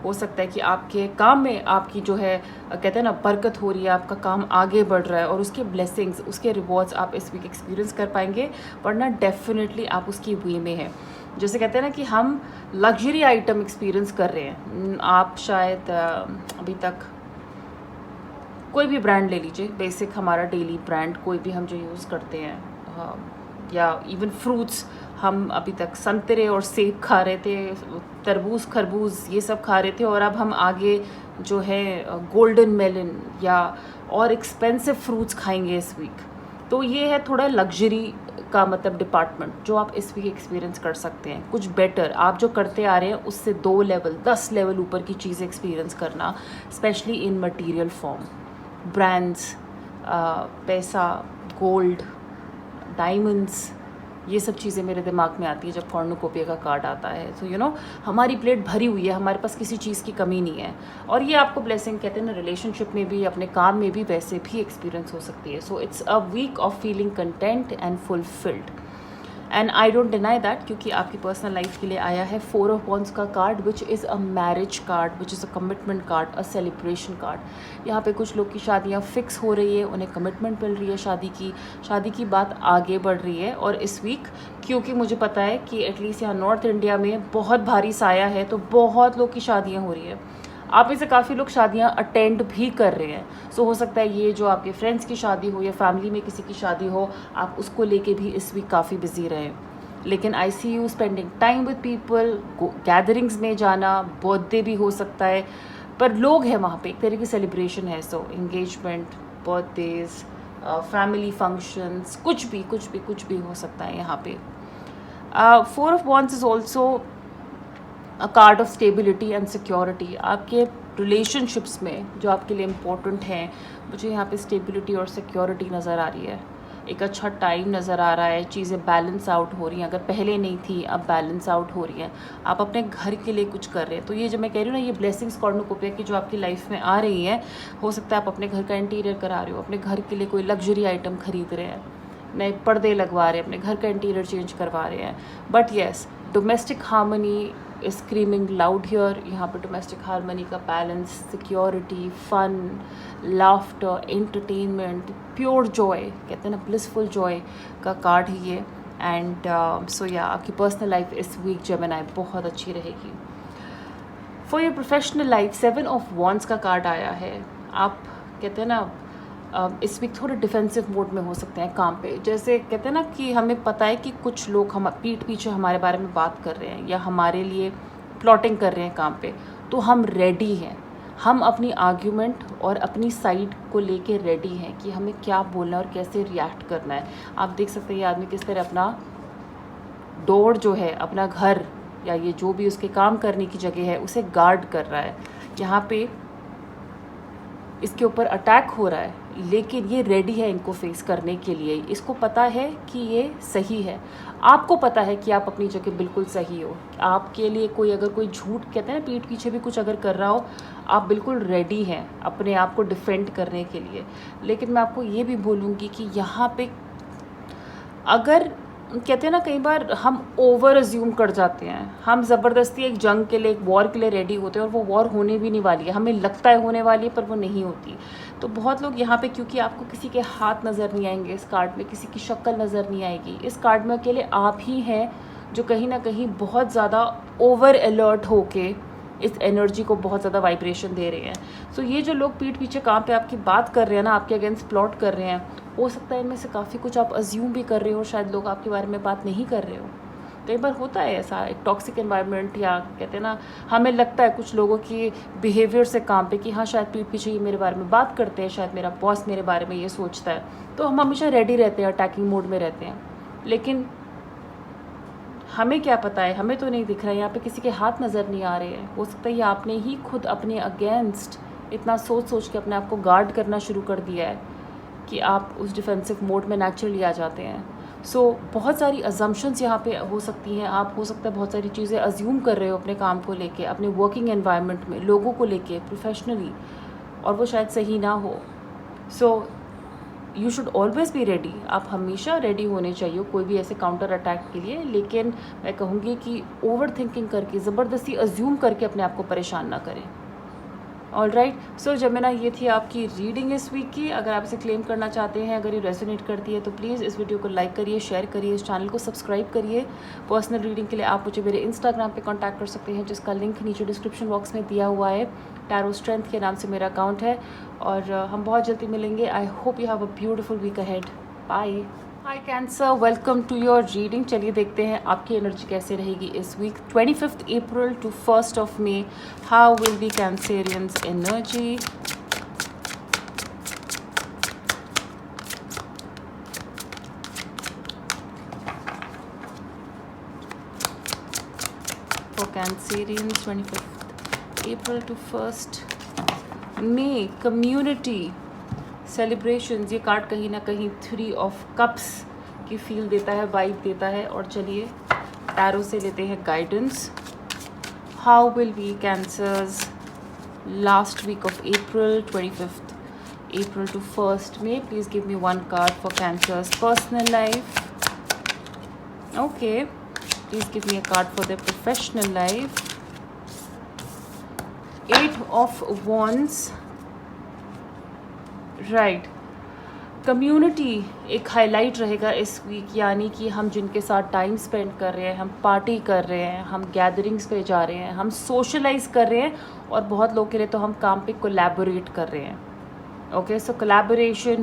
हो सकता है कि आपके काम में आपकी जो है कहते हैं ना बरकत हो रही है, आपका काम आगे बढ़ रहा है, और उसके ब्लेसिंग्स, उसके रिवॉर्ड्स आप इस वीक एक्सपीरियंस कर पाएंगे, वरना डेफिनेटली आप उसकी वे में हैं। जैसे कहते हैं ना कि हम लग्जरी आइटम एक्सपीरियंस कर रहे हैं। आप शायद अभी तक कोई भी ब्रांड ले लीजिए, बेसिक हमारा डेली ब्रांड कोई भी हम जो यूज़ करते हैं, या इवन फ्रूट्स, हम अभी तक संतरे और सेब खा रहे थे, तरबूज खरबूज ये सब खा रहे थे, और अब हम आगे जो है गोल्डन मेलन या और एक्सपेंसिव फ्रूट्स खाएंगे इस वीक। तो ये है थोड़ा लग्जरी का मतलब डिपार्टमेंट जो आप इस वीक एक्सपीरियंस कर सकते हैं। कुछ बेटर आप जो करते आ रहे हैं उससे 2 लेवल 10 लेवल ऊपर की चीज़ें एक्सपीरियंस करना, specially in material form, brands, पैसा, गोल्ड, डायमंड्स, ये सब चीज़ें मेरे दिमाग में आती है जब कॉर्नुकोपिया का कार्ड आता है। तो यू नो हमारी प्लेट भरी हुई है, हमारे पास किसी चीज़ की कमी नहीं है, और ये आपको ब्लेसिंग कहते हैं ना रिलेशनशिप में भी, अपने काम में भी वैसे भी एक्सपीरियंस हो सकती है। So it's a week of feeling content and fulfilled, and I don't deny that, क्योंकि आपकी पर्सनल लाइफ के लिए आया है 4 ऑफ वॉन्ड्स का card, which is a marriage card, which is a commitment card, a celebration card. यहाँ पे कुछ लोग की शादियाँ फिक्स हो रही है, उन्हें कमिटमेंट मिल रही है, शादी की बात आगे बढ़ रही है। और इस वीक क्योंकि मुझे पता है कि एटलीस्ट यहाँ नॉर्थ इंडिया में बहुत भारी साया है, तो बहुत लोग की शादियाँ हो रही है। आप में से काफ़ी लोग शादियां अटेंड भी कर रहे हैं। सो हो सकता है ये जो आपके फ्रेंड्स की शादी हो या फैमिली में किसी की शादी हो, आप उसको लेके भी इस वीक काफ़ी बिजी रहें। लेकिन I see you spending time with people, gatherings में जाना, बर्थडे भी हो सकता है, पर लोग हैं वहाँ पे, एक तरह की सेलिब्रेशन है। सो एंगेजमेंट, बर्थडेज, फैमिली फंक्शंस, कुछ भी हो सकता है यहाँ पे। 4 of wands is also a card of stability and security. आपके रिलेशनशिप्स में जो आपके लिए इम्पोर्टेंट हैं, मुझे यहाँ पे स्टेबिलिटी और सिक्योरिटी नज़र आ रही है। एक अच्छा टाइम नज़र आ रहा है, चीज़ें बैलेंस आउट हो रही हैं, अगर पहले नहीं थी अब बैलेंस आउट हो रही हैं। आप अपने घर के लिए कुछ कर रहे हैं, तो ये जो मैं कह रही हूँ ना, ये ब्लेसिंग्स कॉर्नुकोपिया की जो आपकी लाइफ में आ रही है, हो सकता है आप अपने घर का इंटीरियर करा रहे हो, अपने घर के लिए कोई लग्जरी आइटम खरीद रहे हैं, नए पर्दे लगवा रहे हैं, अपने घर का इंटीरियर चेंज करवा रहे हैं। But yes, domestic harmony is screaming loud here. यहाँ पे डोमेस्टिक हार्मनी का balance, security, fun, laughter, entertainment, pure joy, कहते हैं ना ब्लिसफुल जॉय का कार्ड ही ये। एंड सो या आपकी पर्सनल लाइफ इस वीक जेमिनी बहुत अच्छी रहेगी। For your professional life 7 of wands का कार्ड आया है। आप कहते हैं ना इस वीक थोड़े डिफेंसिव मोड में हो सकते हैं काम पे। जैसे कहते हैं ना कि हमें पता है कि कुछ लोग हम पीठ पीछे हमारे बारे में बात कर रहे हैं या हमारे लिए प्लॉटिंग कर रहे हैं काम पे, तो हम रेडी हैं, हम अपनी आर्ग्यूमेंट और अपनी साइड को लेके रेडी हैं कि हमें क्या बोलना है और कैसे रिएक्ट करना है। आप देख सकते हैं ये आदमी किस तरह अपना डोर जो है, अपना घर या ये जो भी उसके काम करने की जगह है, उसे गार्ड कर रहा है। यहाँ पे इसके ऊपर अटैक हो रहा है, लेकिन ये रेडी है इनको फेस करने के लिए। इसको पता है कि ये सही है, आपको पता है कि आप अपनी जगह बिल्कुल सही हो। आपके लिए कोई अगर कोई झूठ, कहते हैं ना पीठ पीछे भी कुछ अगर कर रहा हो, आप बिल्कुल रेडी हैं अपने आप को डिफेंड करने के लिए। लेकिन मैं आपको ये भी बोलूँगी कि यहाँ पे अगर कहते हैं ना कई बार हम ओवर अज्यूम कर जाते हैं, हम ज़बरदस्ती एक जंग के लिए, एक वॉर के लिए रेडी होते हैं, और वो वॉर होने भी नहीं वाली है, हमें लगता है होने वाली है पर वो नहीं होती। तो बहुत लोग यहाँ पे, क्योंकि आपको किसी के हाथ नज़र नहीं आएंगे इस कार्ड में, किसी की शक्ल नज़र नहीं आएगी इस कार्ड में, अकेले आप ही हैं जो कहीं ना कहीं बहुत ज़्यादा ओवर अलर्ट होके इस एनर्जी को बहुत ज़्यादा वाइब्रेशन दे रहे हैं। सो ये जो लोग पीठ पीछे काम पे आपकी बात कर रहे हैं ना, आपके अगेंस्ट प्लॉट कर रहे हैं, हो सकता है इनमें से काफ़ी कुछ आप अज्यूम भी कर रहे हो, शायद लोग आपके बारे में बात नहीं कर रहे हो। कई बार होता है ऐसा, एक टॉक्सिक एनवायरनमेंट, या कहते हैं ना हमें लगता है कुछ लोगों की बिहेवियर से काम पे कि हाँ शायद पीठ पीछे ये मेरे बारे में बात करते हैं, शायद मेरा बॉस मेरे बारे में ये सोचता है, तो हम हमेशा रेडी रहते हैं, अटैकिंग मोड में रहते हैं। लेकिन हमें क्या पता है, हमें तो नहीं दिख रहा है, यहाँ पे किसी के हाथ नज़र नहीं आ रहे हैं। हो सकता है ये आपने ही खुद अपने अगेंस्ट इतना सोच सोच के अपने आप को गार्ड करना शुरू कर दिया है कि आप उस डिफेंसिव मोड में नेचुरली आ जाते हैं। सो बहुत सारी अजम्पशंस यहाँ पे हो सकती हैं। आप हो सकता है बहुत सारी चीज़ें अज्यूम कर रहे हो अपने काम को लेके, अपने वर्किंग एनवायरनमेंट में, लोगों को लेके, प्रोफेशनली, और वो शायद सही ना हो। So you should always be ready. आप हमेशा रेडी होने चाहिए कोई भी ऐसे काउंटर अटैक के लिए। लेकिन मैं कहूँगी कि ओवर थिंकिंग करके, ज़बरदस्ती अज्यूम करके अपने आप को परेशान ना करें। ऑल राइट, सो जमेना, ये थी आपकी रीडिंग इस वीक की। अगर आप इसे क्लेम करना चाहते हैं, अगर ये रेजोनेट करती है, तो प्लीज़ इस वीडियो को लाइक करिए, शेयर करिए, इस चैनल को सब्सक्राइब करिए। पर्सनल रीडिंग के लिए आप मुझे मेरे इंस्टाग्राम पे कांटेक्ट कर सकते हैं, जिसका लिंक नीचे डिस्क्रिप्शन बॉक्स में दिया हुआ है। टैरो स्ट्रेंथ के नाम से मेरा अकाउंट है, और हम बहुत जल्दी मिलेंगे। I hope you have a beautiful week ahead. Bye. Hi Cancer, welcome to your reading. चलिए देखते हैं आपकी एनर्जी कैसे रहेगी इस week 25 April to 1 May. How will be Cancerians energy? For Cancerians 25 April to 1 May. Community, celebrations, ये card कहीं ना कहीं 3 ऑफ कप्स की फील देता है, वाइब देता है। और चलिए टैरो से लेते हैं guidance. How will be Cancer's last week of April 25 April to 1 May? Please give me 1 card for Cancer's personal life. Okay, please give me a card for the professional life. 8 of wands, right. Community एक highlight रहेगा इस week, यानी कि हम जिनके साथ time spend कर रहे हैं, हम पार्टी कर रहे हैं, हम गैदरिंग्स पे जा रहे हैं, हम सोशलाइज कर रहे हैं, और बहुत लोगों के लिए तो हम काम पे कोलैबोरेट कर रहे हैं। ओके, सो कोलैबोरेशन,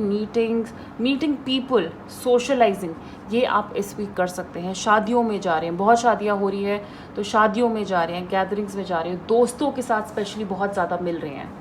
मीटिंग पीपल, सोशलाइजिंग, ये आप इस वीक कर सकते हैं। शादियों में जा रहे हैं, बहुत शादियां हो रही है, तो शादियों में जा रहे हैं, गैदरिंग्स में जा रहे हैं, दोस्तों के साथ स्पेशली बहुत ज़्यादा मिल रहे हैं।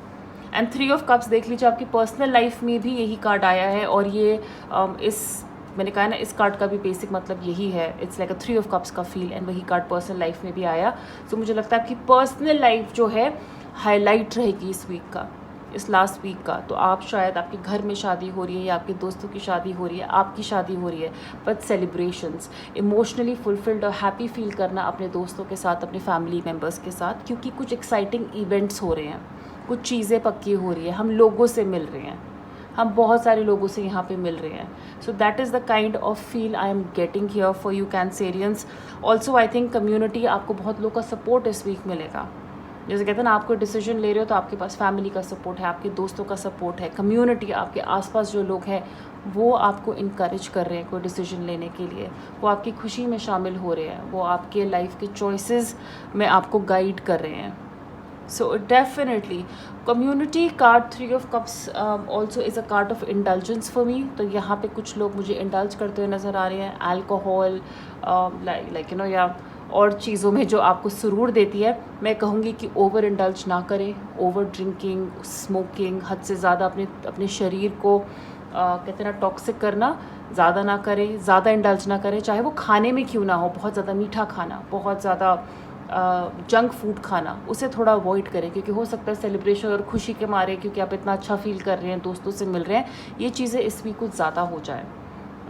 एंड 3 ऑफ कप्स देख लीजिए, आपकी पर्सनल लाइफ में भी यही कार्ड आया है। और ये मैंने कहा ना, इस कार्ड का भी बेसिक मतलब यही है, it's like a 3 of cups का फील, एंड वही कार्ड पर्सनल लाइफ में भी आया। सो मुझे लगता है आपकी पर्सनल लाइफ जो है हाईलाइट रहेगी इस वीक का, इस लास्ट वीक का। तो आप शायद, आपके घर में शादी हो रही है या आपके दोस्तों की शादी हो रही है, आपकी शादी हो रही है, बट सेलिब्रेशंस, इमोशनली फुलफिल्ड और हैप्पी फील करना अपने दोस्तों के साथ, अपने फैमिली मेम्बर्स के साथ, क्योंकि कुछ एक्साइटिंग इवेंट्स हो रहे हैं, कुछ चीज़ें पक्की हो रही है, हम लोगों से मिल रहे हैं, हम बहुत सारे लोगों से यहाँ पे मिल रहे हैं। So that is the kind of feel I am getting here for you Cancerians. Also I think community, आपको बहुत लोग का सपोर्ट इस वीक मिलेगा। जैसे कहते हैं ना, आप कोई डिसीजन ले रहे हो तो आपके पास फैमिली का सपोर्ट है, आपके दोस्तों का सपोर्ट है, कम्युनिटी, आपके आसपास जो लोग हैं वो आपको इनकरेज कर रहे हैं कोई डिसीजन लेने के लिए, वो आपकी खुशी में शामिल हो रहे हैं, वो आपके लाइफ के चॉइसेस में आपको गाइड कर रहे हैं। So definitely community card 3 of cups also is a card of indulgence for me। तो यहाँ पे कुछ लोग मुझे इंडल्ज करते हुए नज़र आ रहे हैं, अल्कोहल लाइक यू नो, या और चीज़ों में जो आपको सुरूर देती है। मैं कहूँगी कि ओवर इंडल्ज ना करें, ओवर ड्रिंकिंग, स्मोकिंग, हद से ज़्यादा अपने शरीर को कहते हैं ना टॉक्सिक करना, ज़्यादा ना करें, ज़्यादा इंडल्ज ना करें, चाहे वो खाने में क्यों ना हो। बहुत ज़्यादा मीठा खाना, बहुत ज़्यादा जंक फूड खाना, उसे थोड़ा अवॉइड करें, क्योंकि हो सकता है सेलिब्रेशन और खुशी के मारे, क्योंकि आप इतना अच्छा फील कर रहे हैं, दोस्तों से मिल रहे हैं, ये चीज़ें इस वीक कुछ ज़्यादा हो जाए।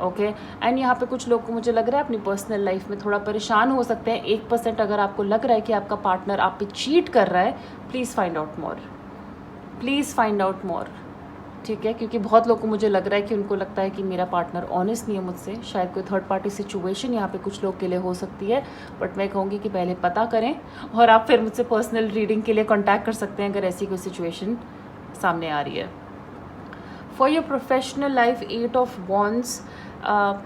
ओके, एंड यहाँ पे कुछ लोग को मुझे लग रहा है अपनी पर्सनल लाइफ में थोड़ा परेशान हो सकते हैं। 1% अगर आपको लग रहा है कि आपका पार्टनर आप पे चीट कर रहा है, please find out more, please find out मोर, ठीक है? क्योंकि बहुत लोगों को मुझे लग रहा है कि उनको लगता है कि मेरा पार्टनर ऑनेस्ट नहीं है मुझसे। शायद कोई थर्ड पार्टी सिचुएशन यहाँ पे कुछ लोग के लिए हो सकती है, बट मैं कहूँगी कि पहले पता करें, और आप फिर मुझसे पर्सनल रीडिंग के लिए कॉन्टैक्ट कर सकते हैं अगर ऐसी कोई सिचुएशन सामने आ रही है। For your professional life 8 of wands,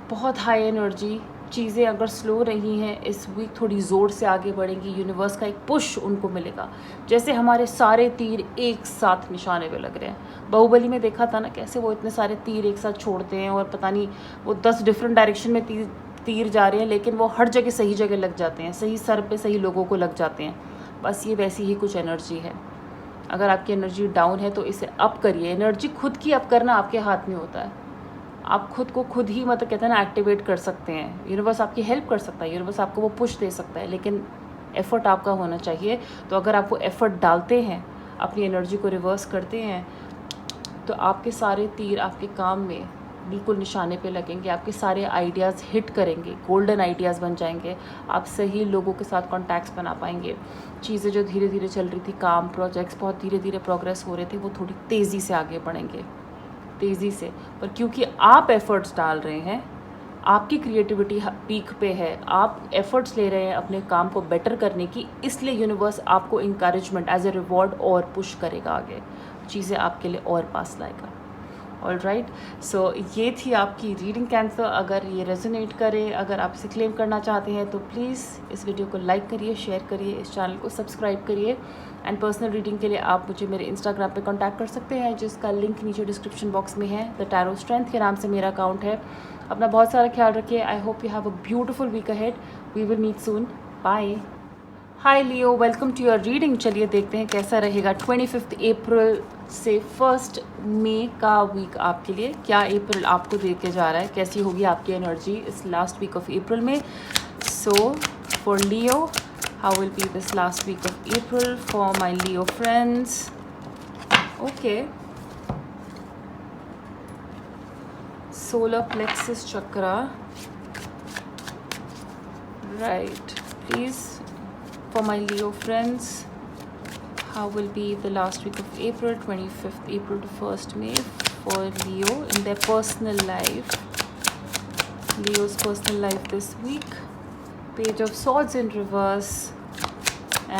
बहुत हाई एनर्जी, चीज़ें अगर स्लो रही हैं इस वीक थोड़ी ज़ोर से आगे बढ़ेंगी। यूनिवर्स का एक पुश उनको मिलेगा, जैसे हमारे सारे तीर एक साथ निशाने पे लग रहे हैं। बाहुबली में देखा था ना कैसे वो इतने सारे तीर एक साथ छोड़ते हैं, और पता नहीं वो 10 डिफरेंट डायरेक्शन में तीर जा रहे हैं, लेकिन वो हर जगह सही जगह लग जाते हैं, सही सर पे सही लोगों को लग जाते हैं। बस ये वैसी ही कुछ एनर्जी है। अगर आपकी एनर्जी डाउन है तो इसे अप करिए। एनर्जी खुद की अप करना आपके हाथ में होता है। आप खुद को खुद ही मतलब कहते हैं ना एक्टिवेट कर सकते हैं। यूनिवर्स आपकी हेल्प कर सकता है, यूनिवर्स आपको वो पुश दे सकता है, लेकिन एफ़र्ट आपका होना चाहिए। तो अगर आप वो एफ़र्ट डालते हैं, अपनी एनर्जी को रिवर्स करते हैं, तो आपके सारे तीर आपके काम में बिल्कुल निशाने पे लगेंगे, आपके सारे आइडियाज़ हिट करेंगे, गोल्डन आइडियाज़ बन जाएंगे, आप सही लोगों के साथ कॉन्टैक्ट्स बना पाएंगे। चीज़ें जो धीरे धीरे चल रही थी, काम प्रोजेक्ट्स बहुत धीरे धीरे प्रोग्रेस हो रहे थे, वो थोड़ी तेज़ी से आगे बढ़ेंगे, तेज़ी से। पर क्योंकि आप एफ़र्ट्स डाल रहे हैं, आपकी क्रिएटिविटी पीक पे है, आप एफ़र्ट्स ले रहे हैं अपने काम को बेटर करने की, इसलिए यूनिवर्स आपको इंकरेजमेंट एज ए रिवॉर्ड और पुश करेगा आगे, चीज़ें आपके लिए और पास लाएगा। ऑलराइट, सो ये थी आपकी रीडिंग कैंसर। अगर ये रेजोनेट करे, अगर आप इसे क्लेम करना चाहते हैं तो प्लीज़ इस वीडियो को लाइक करिए, शेयर करिए, इस चैनल को सब्सक्राइब करिए। एंड पर्सनल रीडिंग के लिए आप मुझे मेरे इंस्टाग्राम पे कांटेक्ट कर सकते हैं, जिसका लिंक नीचे डिस्क्रिप्शन बॉक्स में है। द टैरो स्ट्रेंथ के नाम से मेरा अकाउंट है। अपना बहुत सारा ख्याल रखिए। I hope you have a beautiful week ahead. We will meet soon. Bye. Hi Leo, welcome to your reading. चलिए देखते हैं कैसा रहेगा 25 अप्रैल से 1 मई का वीक आपके लिए। क्या अप्रैल आपको दे के जा रहा है, कैसी होगी आपकी एनर्जी इस लास्ट वीक ऑफ अप्रैल में। So for Leo, how will be this last week of April for my Leo friends. Okay, solar plexus chakra, right. Please for my Leo friends, how will be the last week of April, 25th April to 1st May for Leo in their personal life. Leo's personal life this week. Page of Swords in reverse.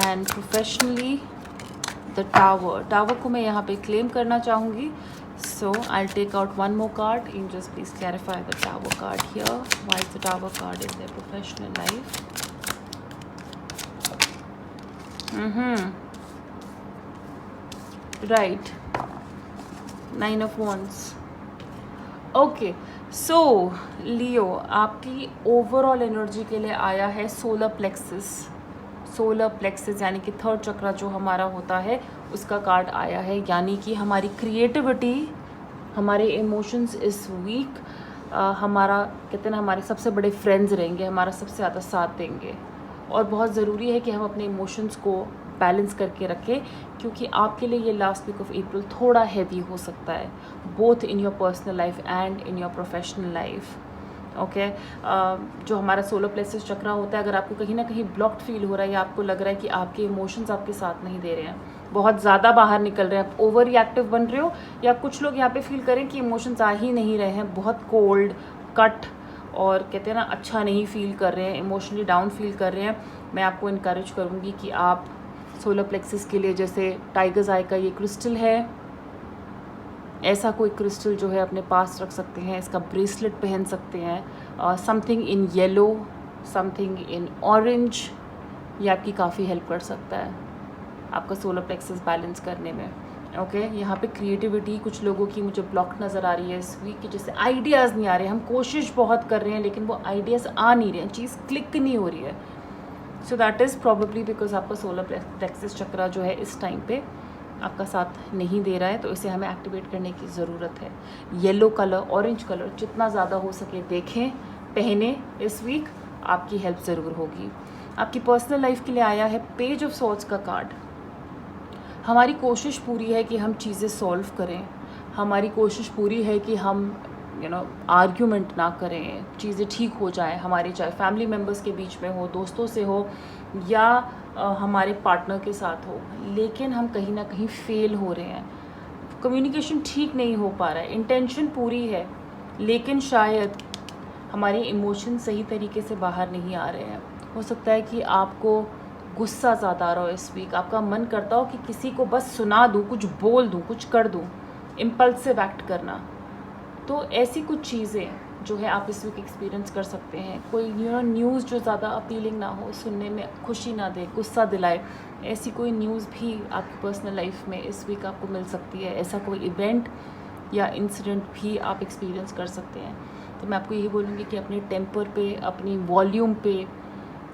And professionally, the Tower. Tower को मैं यहाँ पे claim करना चाहूँगी. So I'll take out one more card. Angels, please clarify the Tower card here. Why is the Tower card in their professional life? Right, 9 of Wands. Okay, सो लियो, आपकी overall energy के लिए आया है सोलर प्लेक्सस। सोलर प्लेक्सस यानी कि third चक्रा जो हमारा होता है, उसका कार्ड आया है। यानी कि हमारी क्रिएटिविटी, हमारे इमोशंस इस वीक हमारा कहते हैं ना, हमारे सबसे बड़े फ्रेंड्स रहेंगे, हमारा सबसे ज़्यादा साथ देंगे। और बहुत ज़रूरी है कि हम अपने इमोशंस को बैलेंस करके रखें, क्योंकि आपके लिए ये लास्ट वीक ऑफ अप्रैल थोड़ा हैवी हो सकता है, both in your personal life and in your professional life. Okay, जो हमारा सोलर प्लेक्सस चक्रा होता है, अगर आपको कहीं ना कहीं ब्लॉक्ड फील हो रहा है या आपको लग रहा है कि आपके इमोशंस आपके साथ नहीं दे रहे हैं, बहुत ज़्यादा बाहर निकल रहे हैं, आप ओवर रिएक्टिव बन रहे हो, या कुछ लोग यहाँ पे फील करें कि इमोशंस आ ही नहीं रहे हैं, बहुत कोल्ड कट और कहते हैं ना अच्छा नहीं फील कर रहे हैं, इमोशनली डाउन फील कर रहे हैं, मैं आपको इनकरेज करूँगी कि आप सोलर प्लेक्सस के लिए, जैसे टाइगर्स आई का ये क्रिस्टल है, ऐसा कोई क्रिस्टल जो है अपने पास रख सकते हैं। इसका ब्रेसलेट पहन सकते हैं, something in yellow, something in orange, ये आपकी काफ़ी हेल्प कर सकता है आपका सोलर प्लेक्सस बैलेंस करने में। ओके, यहाँ पे क्रिएटिविटी कुछ लोगों की मुझे ब्लॉक नज़र आ रही है इस वीक की, जैसे आइडियाज़ नहीं आ रहे, हम कोशिश बहुत कर रहे हैं लेकिन वो आइडियाज़ आ नहीं रहे हैं, चीज़ क्लिक नहीं हो रही है। So that is probably because आपका सोलर प्लेक्सस चक्रा जो है इस टाइम पे आपका साथ नहीं दे रहा है, तो इसे हमें एक्टिवेट करने की ज़रूरत है। येलो कलर, ऑरेंज कलर जितना ज़्यादा हो सके देखें, पहने इस वीक, आपकी हेल्प ज़रूर होगी। आपकी पर्सनल लाइफ के लिए आया है पेज ऑफ सॉर्ड्स का कार्ड। हमारी कोशिश पूरी है कि हम चीज़ें सॉल्व करें, हमारी कोशिश पूरी है कि हम आर्ग्यूमेंट ना करें, चीज़ें ठीक हो जाएं हमारी, चाहे फैमिली मेम्बर्स के बीच में हो, दोस्तों से हो, या हमारे पार्टनर के साथ हो, लेकिन हम कहीं ना कहीं फेल हो रहे हैं, कम्युनिकेशन ठीक नहीं हो पा रहा है, इंटेंशन पूरी है लेकिन शायद हमारे इमोशन सही तरीके से बाहर नहीं आ रहे हैं। हो सकता है कि आपको गुस्सा ज़्यादा आ रहा हो इस वीक, आपका मन करता हो कि किसी को बस सुना दूँ, कुछ बोल दूँ, कुछ कर दूँ, इम्पल्सिव एक्ट करना। तो ऐसी कुछ चीज़ें जो है आप इस वीक एक्सपीरियंस कर सकते हैं। कोई न्यूज़ जो ज़्यादा अपीलिंग ना हो, सुनने में खुशी ना दे, गुस्सा दिलाए, ऐसी कोई न्यूज़ भी आपकी पर्सनल लाइफ में इस वीक आपको मिल सकती है। ऐसा कोई इवेंट या इंसिडेंट भी आप एक्सपीरियंस कर सकते हैं। तो मैं आपको यही बोलूँगी कि अपने टेम्पर पे, अपनी वॉल्यूम पे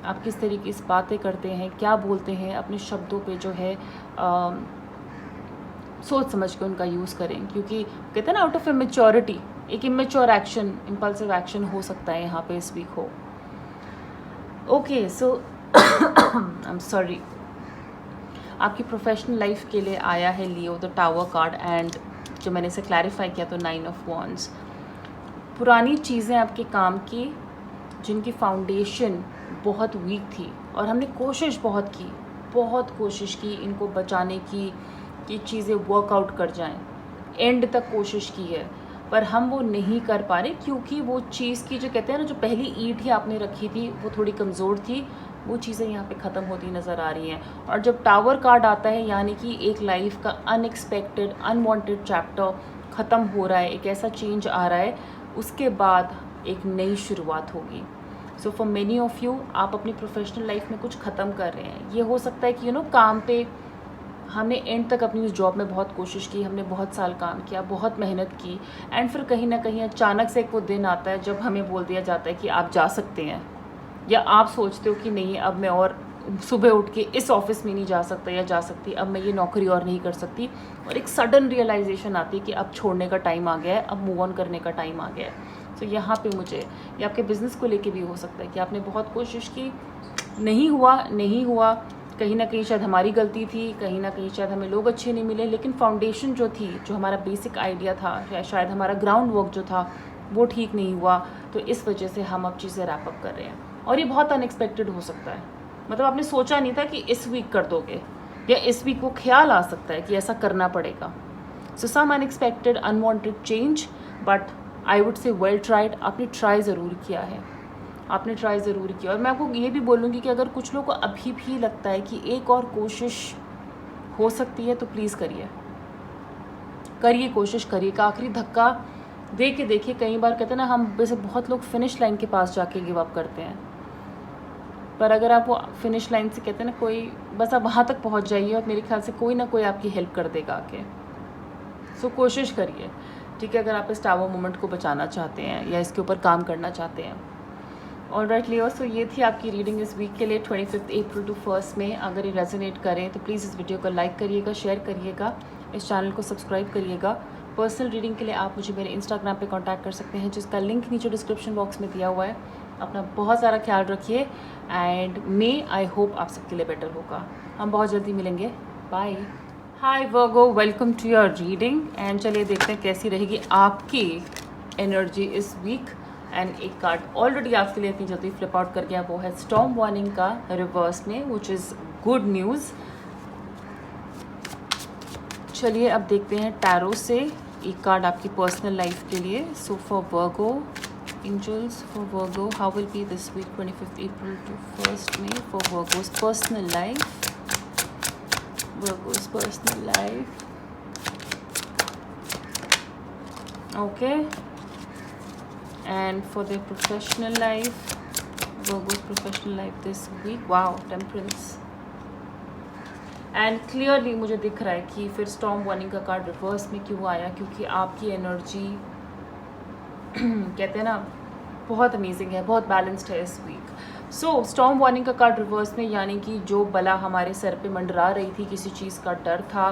आप किस तरीके से बातें करते हैं, क्या बोलते हैं, अपने शब्दों पे जो है सोच समझ के उनका यूज़ करें, क्योंकि कहते हैं ना आउट ऑफ ए मैच्योरिटी एक इमेच्योर एक्शन, इम्पल्सिव एक्शन हो सकता है यहाँ पे इस वीक हो। Okay, so I am sorry. आपकी प्रोफेशनल लाइफ के लिए आया है Leo the tower card, and जो मैंने इसे क्लैरिफाई किया तो 9 ऑफ वॉन्ड्स। पुरानी चीज़ें आपके काम की जिनकी फाउंडेशन बहुत वीक थी और हमने कोशिश बहुत कोशिश की इनको बचाने की कि चीज़ें वर्कआउट कर जाएं, एंड तक कोशिश की है, पर हम वो नहीं कर पा रहे क्योंकि वो चीज़ की जो कहते हैं ना, जो पहली ईंट ही आपने रखी थी वो थोड़ी कमज़ोर थी। वो चीज़ें यहाँ पे ख़त्म होती नज़र आ रही हैं। और जब टावर कार्ड आता है यानी कि एक लाइफ का अनएक्सपेक्टेड अनवांटेड चैप्टर ख़त्म हो रहा है, एक ऐसा चेंज आ रहा है, उसके बाद एक नई शुरुआत होगी। So for many of you, आप अपनी प्रोफेशनल लाइफ में कुछ ख़त्म कर रहे हैं। ये हो सकता है कि काम पे हमने एंड तक अपनी उस जॉब में बहुत कोशिश की, हमने बहुत साल काम किया, बहुत मेहनत की, एंड फिर कहीं ना कहीं अचानक से एक वो दिन आता है जब हमें बोल दिया जाता है कि आप जा सकते हैं, या आप सोचते हो कि नहीं अब मैं और सुबह उठ के इस ऑफिस में नहीं जा सकता या जा सकती, अब मैं ये नौकरी और नहीं कर सकती, और एक सडन रियलाइजेशन आती है कि अब छोड़ने का टाइम आ गया है, अब मूव ऑन करने का टाइम आ गया है। तो यहाँ पे मुझे, ये आपके बिज़नेस को लेके भी हो सकता है कि आपने बहुत कोशिश की, नहीं हुआ, कहीं ना कहीं शायद हमारी गलती थी, कहीं ना कहीं शायद हमें लोग अच्छे नहीं मिले, लेकिन फाउंडेशन जो थी, जो हमारा बेसिक आइडिया था, शायद हमारा ग्राउंड वर्क जो था वो ठीक नहीं हुआ, तो इस वजह से हम अब चीज़ें रैप अप कर रहे हैं। और ये बहुत अनएक्सपेक्टेड हो सकता है, मतलब आपने सोचा नहीं था कि इस वीक कर दोगे, या इस वीक वो ख्याल आ सकता है कि ऐसा करना पड़ेगा। So some unexpected unwanted change, but I would say well tried. आपने ट्राई ज़रूर किया है, और मैं आपको ये भी बोलूँगी कि अगर कुछ लोगों को अभी भी लगता है कि एक और कोशिश हो सकती है तो प्लीज़ करिए कोशिश करिए, का आखिरी धक्का दे के देखिए। कई बार कहते हैं ना, हम वैसे बहुत लोग फिनिश लाइन के पास जाके गिव अप करते हैं, पर अगर आप वो फिनिश लाइन से कहते हैं ना, कोई बस आप वहाँ तक पहुँच जाइए और मेरे ख्याल से कोई ना कोई आपकी हेल्प कर देगा आके। सो कोशिश करिए, ठीक है, अगर आप इस टावर मोमेंट को बचाना चाहते हैं या इसके ऊपर काम करना चाहते हैं। ऑलराइट लियो, सो ये थी आपकी रीडिंग इस वीक के लिए 25 अप्रैल टू 1 मई। अगर ये रेजोनेट करें तो प्लीज़ इस वीडियो को लाइक करिएगा, शेयर करिएगा, इस चैनल को सब्सक्राइब करिएगा। पर्सनल रीडिंग के लिए आप मुझे मेरे इंस्टाग्राम पे कांटेक्ट कर सकते हैं, जिसका लिंक नीचे डिस्क्रिप्शन बॉक्स में दिया हुआ है। अपना बहुत सारा ख्याल रखिए, एंड मे आई होप आप सबके लिए बेटर होगा। हम बहुत जल्दी मिलेंगे, bye. Hi Virgo, welcome to your reading, and चलिए देखते हैं कैसी रहेगी आपकी एनर्जी इस वीक। एंड एक कार्ड ऑलरेडी आपके लिए इतनी जल्दी फ्लिप आउट कर गया, वो है स्टॉर्म वार्निंग का रिवर्स में, विच इज़ गुड न्यूज़। चलिए अब देखते हैं टैरो से एक कार्ड आपकी पर्सनल लाइफ के लिए। So for Virgo, angels for Virgo, how will be this week 25 April to 1 May for Virgo's personal life, Virgo's personal life. Okay, and for their professional life, Virgo's professional life this week, wow, Temperance। And clearly मुझे दिख रहा है कि फिर storm warning का card reverse में क्यों आया, क्योंकि आपकी एनर्जी कहते हैं ना बहुत अमेजिंग है, बहुत बैलेंस्ड है इस वीक। सो स्टॉर्म वार्निंग का कार्ड रिवर्स में, यानी कि जो बला हमारे सर पे मंडरा रही थी, किसी चीज़ का डर था,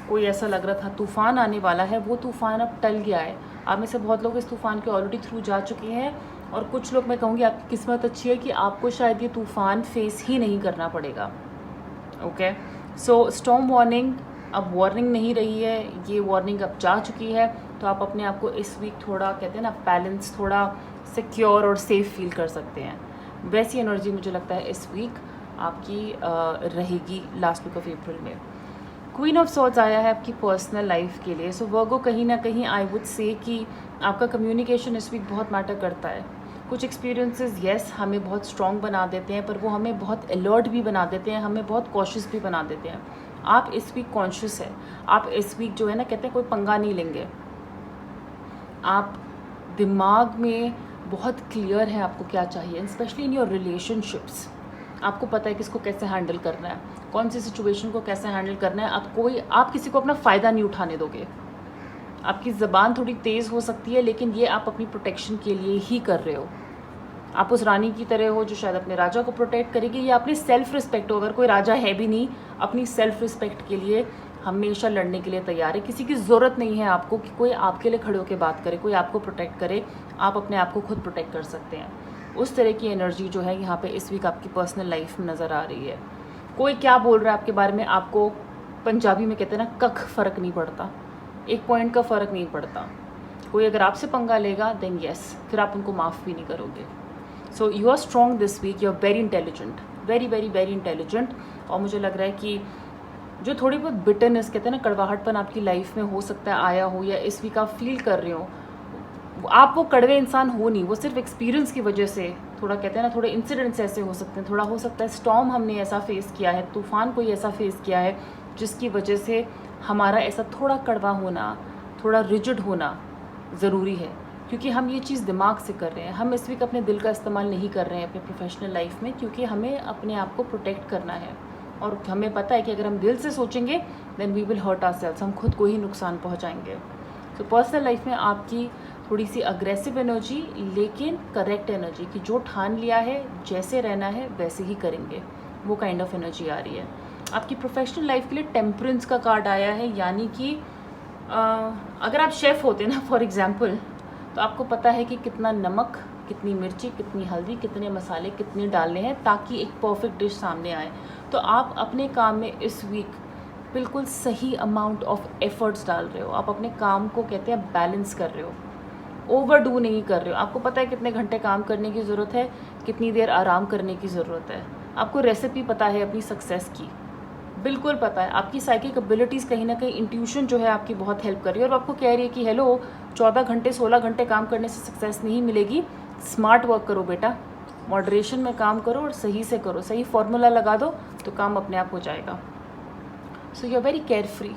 कोई ऐसा लग रहा था तूफ़ान आने वाला है, वो तूफ़ान अब टल गया है। आप में से बहुत लोग इस तूफ़ान के ऑलरेडी थ्रू जा चुके हैं, और कुछ लोग, मैं कहूँगी आपकी किस्मत अच्छी है कि आपको शायद ये तूफ़ान फेस ही नहीं करना पड़ेगा। ओके, सो स्टॉर्म वार्निंग अब वार्निंग नहीं रही है, ये वार्निंग अब जा चुकी है, तो आप अपने आप को इस वीक थोड़ा कहते हैं ना बैलेंस, थोड़ा सिक्योर और सेफ फील कर सकते हैं। वैसी एनर्जी मुझे लगता है इस वीक आपकी रहेगी लास्ट वीक ऑफ अप्रैल में। क्वीन ऑफ सॉर्ड्स आया है आपकी पर्सनल लाइफ के लिए। सो वर्गो, कहीं ना कहीं आई वुड से कि आपका कम्युनिकेशन इस वीक बहुत मैटर करता है। कुछ एक्सपीरियंसेस येस हमें बहुत स्ट्रॉन्ग बना देते हैं, पर वो हमें बहुत अलर्ट भी बना देते हैं, हमें बहुत कॉशियस भी बना देते हैं। आप इस वीक कॉन्शियस है, आप इस वीक जो है ना कहते हैं कोई पंगा नहीं लेंगे, आप दिमाग में बहुत क्लियर है आपको क्या चाहिए, स्पेशली इन योर रिलेशनशिप्स। आपको पता है किसको कैसे हैंडल करना है, कौन सी सिचुएशन को कैसे हैंडल करना है। आप किसी को अपना फ़ायदा नहीं उठाने दोगे। आपकी ज़बान थोड़ी तेज़ हो सकती है, लेकिन ये आप अपनी प्रोटेक्शन के लिए ही कर रहे हो। आप उस रानी की तरह हो जो शायद अपने राजा को प्रोटेक्ट करेगी, या अपनी सेल्फ रिस्पेक्ट हो, अगर कोई राजा है भी नहीं, अपनी सेल्फ रिस्पेक्ट के लिए हमेशा लड़ने के लिए तैयार है। किसी की ज़रूरत नहीं है आपको कि कोई आपके लिए खड़े होकर बात करे, कोई आपको प्रोटेक्ट करे, आप अपने आप को खुद प्रोटेक्ट कर सकते हैं। उस तरह की एनर्जी जो है यहाँ पे इस वीक आपकी पर्सनल लाइफ में नज़र आ रही है। कोई क्या बोल रहा है आपके बारे में, आपको पंजाबी में कहते हैं ना, कख फ़र्क नहीं पड़ता, एक पॉइंट का फ़र्क नहीं पड़ता। कोई अगर आपसे पंगा लेगा देन यस, फिर आप उनको माफ़ भी नहीं करोगे। So you are strong this week, you are very intelligent, very very very intelligent. और मुझे लग रहा है कि जो थोड़ी बहुत बिटरनेस कहते हैं ना, कड़वाहटपन आपकी लाइफ में हो सकता है आया हो, या इस वीक आप फील कर रहे हो, आप वो कड़वे इंसान हो नहीं, वो सिर्फ एक्सपीरियंस की वजह से, थोड़ा कहते हैं ना, थोड़े इंसिडेंट्स ऐसे हो सकते हैं, थोड़ा हो सकता है स्टॉर्म हमने ऐसा फेस किया है, तूफ़ान कोई ऐसा फेस किया है जिसकी वजह से हमारा ऐसा थोड़ा कड़वा होना, थोड़ा रिजिड होना ज़रूरी है। क्योंकि हम ये चीज़ दिमाग से कर रहे हैं, हम इस वीक अपने दिल का इस्तेमाल नहीं कर रहे हैं अपने प्रोफेशनल लाइफ में, क्योंकि हमें अपने आप को प्रोटेक्ट करना है। और हमें पता है कि अगर हम दिल से सोचेंगे then we will hurt ourselves, हम खुद को ही नुकसान पहुंचाएंगे। तो पर्सनल लाइफ में आपकी थोड़ी सी अग्रेसिव एनर्जी, लेकिन करेक्ट एनर्जी, कि जो ठान लिया है, जैसे रहना है वैसे ही करेंगे, वो काइंड ऑफ एनर्जी आ रही है। आपकी प्रोफेशनल लाइफ के लिए टेम्परेंस का कार्ड आया है, यानी कि अगर आप शेफ़ होते ना फॉर एग्ज़ाम्पल, तो आपको पता है कि कितना नमक, कितनी मिर्ची, कितनी हल्दी, कितने मसाले कितने डालने हैं ताकि एक परफेक्ट डिश सामने आए। तो आप अपने काम में इस वीक बिल्कुल सही अमाउंट ऑफ एफर्ट्स डाल रहे हो, आप अपने काम को कहते हैं बैलेंस कर रहे हो, ओवरडू नहीं कर रहे हो। आपको पता है कितने घंटे काम करने की ज़रूरत है, कितनी देर आराम करने की ज़रूरत है, आपको रेसिपी पता है अपनी सक्सेस की, बिल्कुल पता है। आपकी साइकिक एबिलिटीज़ कहीं ना कहीं, इंट्यूशन जो है आपकी बहुत हेल्प कर रही है और आपको कह रही है कि हेलो, 14 घंटे 16 घंटे काम करने से सक्सेस नहीं मिलेगी, स्मार्ट वर्क करो बेटा, मॉडरेशन में काम करो और सही से करो, सही फार्मूला लगा दो तो काम अपने आप हो जाएगा। So you are very carefree,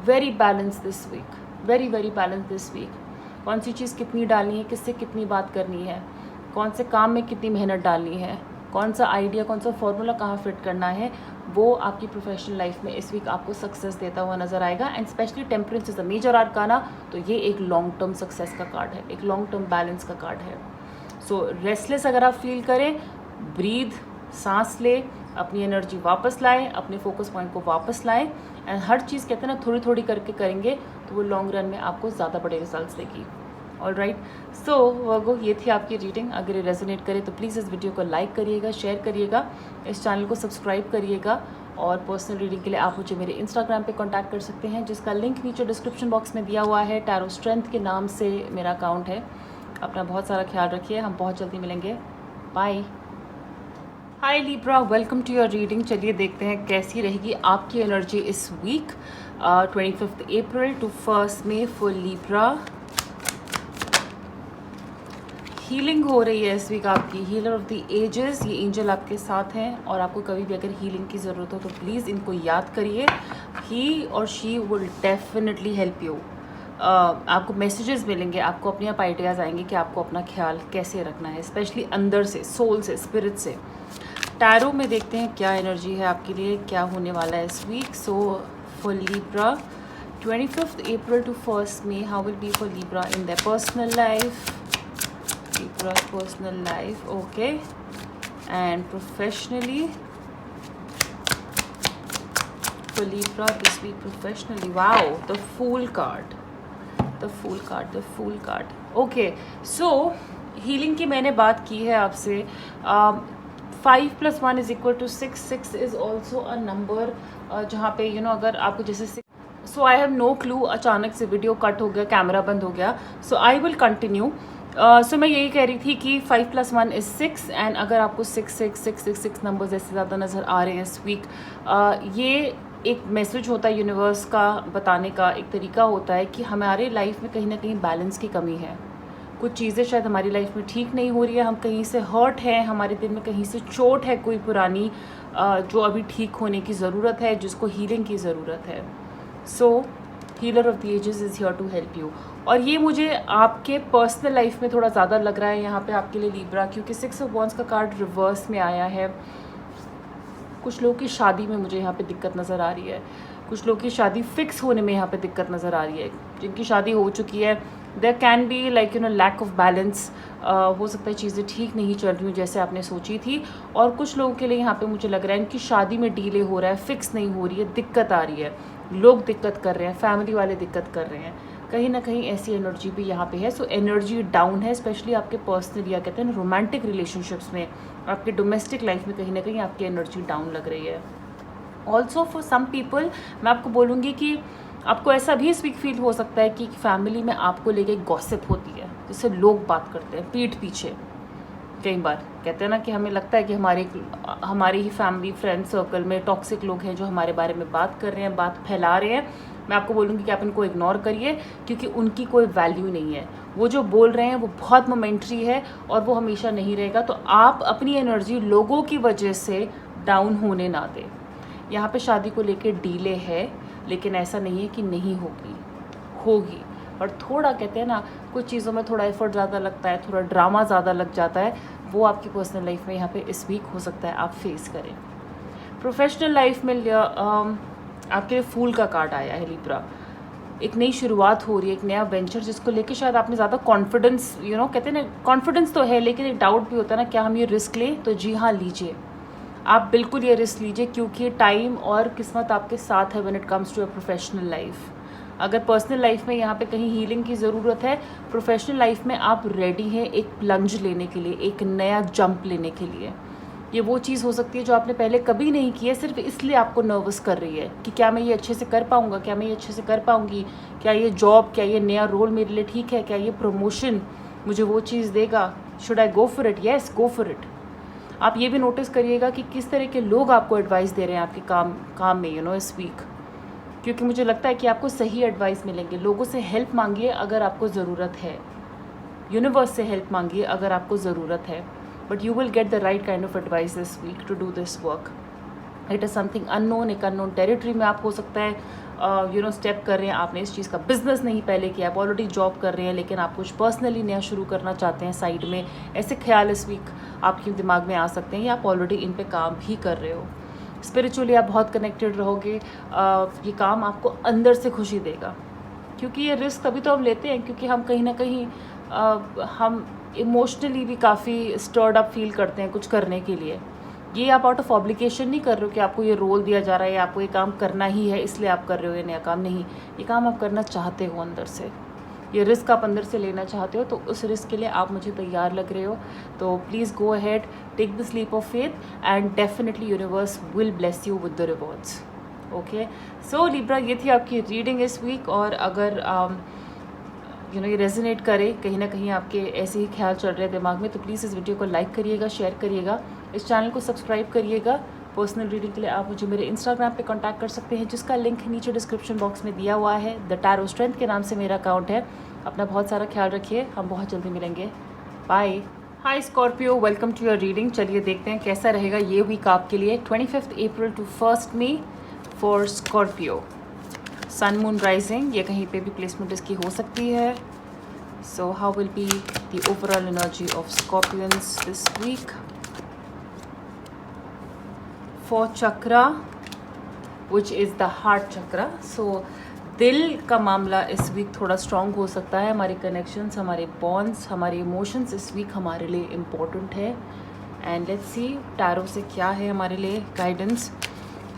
very balance this week, very very balance this week. कौन सी चीज़ कितनी डालनी है, किससे कितनी बात करनी है, कौन से काम में कितनी मेहनत डालनी है, कौन सा आइडिया, कौन सा फॉर्मूला कहाँ फिट करना है, वो आपकी प्रोफेशनल लाइफ में इस वीक आपको सक्सेस देता हुआ नज़र आएगा। And specially temperance is a major arcana, तो ये एक लॉन्ग टर्म सक्सेस का कार्ड है, एक लॉन्ग टर्म बैलेंस का कार्ड है। सो रेस्टलेस अगर आप फील करें, ब्रीथ, सांस ले, अपनी एनर्जी वापस लाएं, अपने फोकस पॉइंट को वापस लाएं, एंड हर चीज़ कहते हैं ना, थोड़ी थोड़ी करके करेंगे तो वो लॉन्ग रन में आपको ज़्यादा बड़े रिजल्ट्स देगी। ऑलराइट, सो वर्गो, ये थी आपकी रीडिंग। अगर ये रेजोनेट करे तो प्लीज़ इस वीडियो को लाइक करिएगा, शेयर करिएगा, इस चैनल को सब्सक्राइब करिएगा। और पर्सनल रीडिंग के लिए आप मुझे मेरे इंस्टाग्राम पे कांटेक्ट कर सकते हैं, जिसका लिंक नीचे डिस्क्रिप्शन बॉक्स में दिया हुआ है। टैरो स्ट्रेंथ के नाम से मेरा अकाउंट है। अपना बहुत सारा ख्याल रखिए, हम बहुत जल्दी मिलेंगे। Bye. Hi Libra, welcome to your reading. चलिए देखते हैं कैसी रहेगी आपकी एनर्जी इस week 25 April to 1 May for Libra. Healing हो रही है इस वीक आपकी, हीलर ऑफ द एजेस, ये एंजल आपके साथ हैं। और आपको कभी भी अगर हीलिंग की ज़रूरत हो तो प्लीज़ इनको याद करिए, ही और she will definitely help you. आपको मैसेजेस मिलेंगे, आपको अपने आप आइडियाज़ आएंगे कि आपको अपना ख्याल कैसे रखना है, स्पेशली अंदर से, सोल से, स्पिरिट से। टैरो में देखते हैं क्या एनर्जी है आपके लिए, क्या होने वाला है इस week. So for Libra 25 April to 1 May, how will be for Libra in their personal life, Libra's personal life, okay, and professionally for Libra this week professionally. Wow, the Fool card, the Fool card, the Fool card. Okay, so healing की मैंने बात की है आपसे। 5 + 1 = 6. 6 is also a number जहाँ पे अगर आपको जैसे सो आई हैव नो क्लू, अचानक से वीडियो कट हो गया, कैमरा बंद हो गया। सो आई विल कंटिन्यू। सो मैं यही कह रही थी कि 5 + 1 is 6, एंड अगर आपको 6 नंबर्स ऐसे ज़्यादा नज़र आ रहे हैं इस वीक, ये एक मैसेज होता है यूनिवर्स का, बताने का एक तरीका होता है कि हमारे लाइफ में कहीं ना कहीं बैलेंस की कमी है। कुछ चीज़ें शायद हमारी लाइफ में ठीक नहीं हो रही है, हम कहीं से हर्ट हैं, हमारे दिल में कहीं से चोट है कोई पुरानी, जो अभी ठीक होने की ज़रूरत है, जिसको हीलिंग की ज़रूरत है। So healer of the ages is here to help you. और ये मुझे आपके पर्सनल लाइफ में थोड़ा ज़्यादा लग रहा है यहाँ पे आपके लिए लिब्रा, क्योंकि 6 ऑफ वॉन्ड्स का कार्ड रिवर्स में आया है। कुछ लोगों की शादी में मुझे यहाँ पे दिक्कत नज़र आ रही है, कुछ लोगों की शादी फिक्स होने में यहाँ पे दिक्कत नज़र आ रही है। जिनकी शादी हो चुकी है there can be like lack of balance, हो सकता है चीज़ें ठीक नहीं चल रही हूँ जैसे आपने सोची थी। और कुछ लोगों के लिए यहाँ पे मुझे लग रहा है इनकी शादी में डिले हो रहा है, फिक्स नहीं हो रही है, दिक्कत आ रही है, लोग दिक्कत कर रहे हैं, फैमिली वाले दिक्कत कर रहे हैं, कहीं ना कहीं ऐसी एनर्जी भी यहाँ पे है। सो एनर्जी डाउन है, स्पेशली आपके पर्सनल या कहते हैं रोमांटिक रिलेशनशिप्स में, आपके डोमेस्टिक लाइफ में कहीं ना कहीं आपकी एनर्जी डाउन लग रही है। ऑल्सो फॉर सम पीपल मैं आपको बोलूँगी कि आपको ऐसा भी इस वीक फील हो सकता है कि फैमिली में आपको लेके गॉसिप होती है, जिससे लोग बात करते हैं पीठ पीछे। कई बार कहते हैं ना कि हमें लगता है कि हमारे ही फैमिली फ्रेंड सर्कल में टॉक्सिक लोग हैं जो हमारे बारे में बात कर रहे हैं, बात फैला रहे हैं। मैं आपको बोलूँगी कि आप इनको इग्नोर करिए, क्योंकि उनकी कोई वैल्यू नहीं है। वो जो बोल रहे हैं वो बहुत मोमेंट्री है और वो हमेशा नहीं रहेगा। तो आप अपनी एनर्जी लोगों की वजह से डाउन होने ना दें। यहाँ पे शादी को लेके डीले है, लेकिन ऐसा नहीं है कि नहीं होगी। और थोड़ा कहते हैं ना कुछ चीज़ों में थोड़ा एफर्ट ज़्यादा लगता है, थोड़ा ड्रामा ज़्यादा लग जाता है, वो आपकी पर्सनल लाइफ में यहाँ पे इस वीक हो सकता है आप फेस करें। प्रोफेशनल लाइफ में आपके लिए फूल का कार्ड आया है लिब्रा। एक नई शुरुआत हो रही है, एक नया वेंचर जिसको लेके शायद आपने ज़्यादा कॉन्फिडेंस कहते हैं ना, कॉन्फिडेंस तो है लेकिन एक डाउट भी होता है ना, क्या हम ये रिस्क लें? तो जी हाँ, लीजिए, आप बिल्कुल ये रिस्क लीजिए, क्योंकि टाइम और किस्मत आपके साथ है when it comes to a professional life. अगर पर्सनल लाइफ में यहाँ पे कहीं हीलिंग की ज़रूरत है, प्रोफेशनल लाइफ में आप रेडी हैं एक प्लंज लेने के लिए, एक नया जंप लेने के लिए। ये वो चीज़ हो सकती है जो आपने पहले कभी नहीं की है, सिर्फ इसलिए आपको नर्वस कर रही है कि क्या मैं ये अच्छे से कर पाऊँगा, क्या मैं ये अच्छे से कर पाऊँगी, क्या ये जॉब, क्या ये नया रोल मेरे लिए ठीक है, क्या ये प्रमोशन मुझे वो चीज़ देगा, should I go for it? Yes, go for it. आप ये भी नोटिस करिएगा कि किस तरह के लोग आपको एडवाइस दे रहे हैं आपके काम में इस वीक, क्योंकि मुझे लगता है कि आपको सही एडवाइस मिलेंगे। लोगों से हेल्प मांगिए अगर आपको ज़रूरत है, यूनिवर्स से हेल्प मांगिए अगर आपको ज़रूरत है, but you will get the right kind of advice this week to do this work. It is something unknown, एक अननोन टेरिटरी में आप हो सकता है स्टेप कर रहे हैं। आपने इस चीज़ का बिजनेस नहीं पहले किया, आप ऑलरेडी जॉब कर रहे हैं, लेकिन आप कुछ पर्सनली नया शुरू करना चाहते हैं साइड में। ऐसे ख्याल इस वीक आपके दिमाग में आ सकते हैं, या आप ऑलरेडी इन पे काम भी कर रहे हो। स्पिरिचुअली आप बहुत कनेक्टेड रहोगे। ये काम आपको अंदर से खुशी देगा, क्योंकि ये रिस्क तभी तो हम लेते हैं क्योंकि हम कहीं ना कहीं हम इमोशनली भी काफ़ी स्टर्ड अप फील करते हैं कुछ करने के लिए। ये आप आउट ऑफ ऑब्लिगेशन नहीं कर रहे हो कि आपको ये रोल दिया जा रहा है या आपको ये काम करना ही है इसलिए आप कर रहे हो ये नया काम। नहीं, ये काम आप करना चाहते हो अंदर से, ये रिस्क आप अंदर से लेना चाहते हो, तो उस रिस्क के लिए आप मुझे तैयार लग रहे हो। तो please go ahead, take this leap of faith and definitely universe will bless you with the rewards. Okay, so Libra, ये थी आपकी रीडिंग इस वीक। और अगर ये रेजोनेट करे, कहीं ना कहीं आपके ऐसे ही ख्याल चल रहे हैं दिमाग में, तो प्लीज़ इस वीडियो को लाइक करिएगा, शेयर करिएगा, इस चैनल को सब्सक्राइब करिएगा। पर्सनल रीडिंग के लिए आप मुझे मेरे इंस्टाग्राम पे कांटेक्ट कर सकते हैं, जिसका लिंक नीचे डिस्क्रिप्शन बॉक्स में दिया हुआ है। द टैरो स्ट्रेंथ के नाम से मेरा अकाउंट है। अपना बहुत सारा ख्याल रखिए, हम बहुत जल्दी मिलेंगे। Bye. Hi Scorpio, welcome to your reading. चलिए देखते हैं कैसा रहेगा ये वीक आपके लिए, 25 April to 1 May for Scorpio. Sun moon rising, ये कहीं पे भी प्लेसमेंट इसकी हो सकती है। So how will be the overall energy of Scorpions this week? For chakra which is the heart chakra. So दिल का मामला इस वीक थोड़ा स्ट्रॉन्ग हो सकता है। हमारे कनेक्शंस, हमारे बॉन्ड्स, हमारे इमोशंस इस वीक हमारे लिए इम्पोर्टेंट है। एंड लेट्स सी टैरो से क्या है हमारे लिए guidance.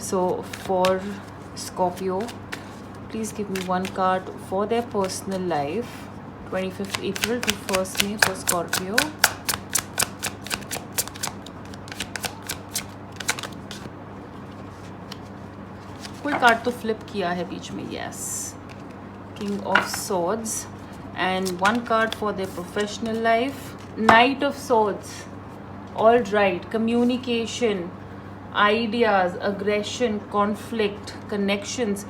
So for Scorpio, please give me one card for their personal life, 25 April to 1 May for Scorpio. कोई कार्ड तो फ्लिप किया है बीच में, yes, king of swords. And one card for their professional life, knight of swords. All right, communication, ideas, aggression, conflict, connections.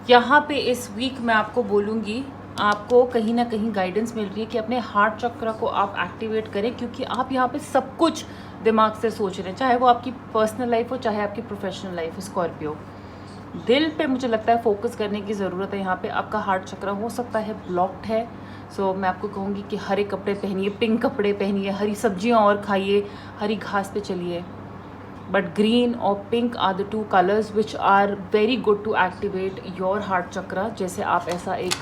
यहाँ पे इस week मैं आपको बोलूँगी, आपको कहीं ना कहीं गाइडेंस मिल रही है कि अपने हार्ट चक्र को आप एक्टिवेट करें, क्योंकि आप यहाँ पे सब कुछ दिमाग से सोच रहे हैं, चाहे वो आपकी पर्सनल लाइफ हो, चाहे आपकी प्रोफेशनल लाइफ हो। स्कॉर्पियो, दिल पे मुझे लगता है फोकस करने की ज़रूरत है। यहाँ पे आपका हार्ट चक्र हो सकता है ब्लॉक्ड है। सो मैं आपको कहूँगी कि हरे कपड़े पहनिए, पिंक कपड़े पहनिए, हरी सब्जियाँ और खाइए, हरी घास पे चलिए। बट ग्रीन और pink are the 2 colours which are very good to activate your heart chakra. जैसे आप ऐसा एक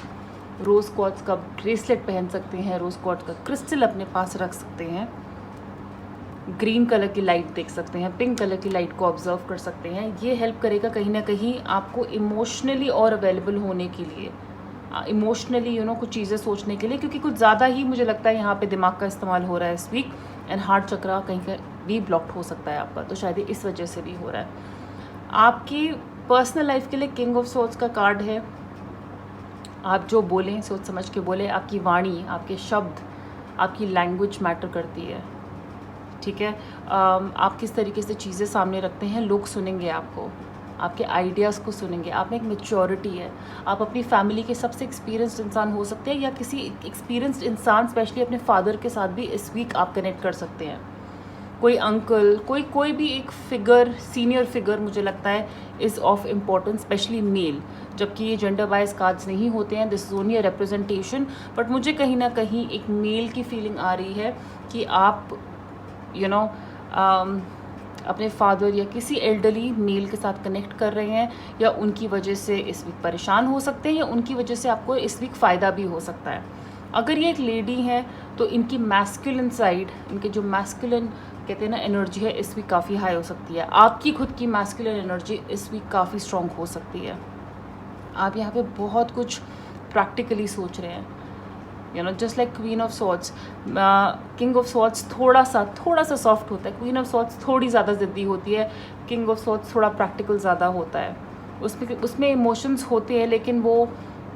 रोज़ क्वार्ट्ज का ब्रेसलेट पहन सकते हैं, रोज़ क्वार्ट्ज का क्रिस्टल अपने पास रख सकते हैं, ग्रीन कलर की लाइट देख सकते हैं, पिंक कलर की लाइट को ऑब्जर्व कर सकते हैं। ये हेल्प करेगा कहीं ना कहीं आपको इमोशनली और अवेलेबल होने के लिए, इमोशनली कुछ चीज़ें सोचने के लिए, क्योंकि कुछ ज़्यादा ही मुझे लगता है यहाँ पे दिमाग का इस्तेमाल हो रहा है इस वीक। एंड हार्ट चक्रा कहीं का भी ब्लॉक्ड हो सकता है आपका, तो शायद इस वजह से भी हो रहा है। आपकी पर्सनल लाइफ के लिए किंग ऑफ सोर्ड्स का कार्ड है। आप जो बोलें सोच समझ के बोलें, आपकी वाणी, आपके शब्द, आपकी लैंग्वेज मैटर करती है, ठीक है। आप किस तरीके से चीज़ें सामने रखते हैं, लोग सुनेंगे आपको, आपके आइडियाज़ को सुनेंगे। आप में एक मैच्योरिटी है। आप अपनी फैमिली के सबसे एक्सपीरियंस्ड इंसान हो सकते हैं, या किसी एक्सपीरियंस्ड इंसान, स्पेशली अपने फादर के साथ भी इस वीक आप कनेक्ट कर सकते हैं। कोई अंकल, कोई भी एक फिगर, सीनियर फिगर मुझे लगता है is of importance, specially male. जबकि ये जेंडर वाइज कार्ड्स नहीं होते हैं, this is only a representation, but मुझे कहीं ना कहीं एक मेल की फीलिंग आ रही है कि आप अपने फादर या किसी एल्डरली मेल के साथ कनेक्ट कर रहे हैं, या उनकी वजह से इस वीक परेशान हो सकते हैं, या उनकी वजह से आपको इस वीक फ़ायदा भी हो सकता है। अगर ये एक लेडी है तो इनकी मैस्कुलिन साइड, इनके जो मैस्कुलिन कहते हैं ना एनर्जी है, इस वीक काफ़ी हाई हो सकती है। आपकी खुद की मैस्कुलिन एनर्जी इस वीक काफ़ी स्ट्रॉन्ग हो सकती है। आप यहाँ पे बहुत कुछ प्रैक्टिकली सोच रहे हैं, just like queen of swords. King of swords थोड़ा सा सॉफ्ट होता है, क्वीन ऑफ सॉर्ड्स थोड़ी ज़्यादा ज़िद्दी होती है, किंग ऑफ सॉर्ड्स थोड़ा प्रैक्टिकल ज़्यादा होता है। उसमें इमोशंस होते हैं, लेकिन वो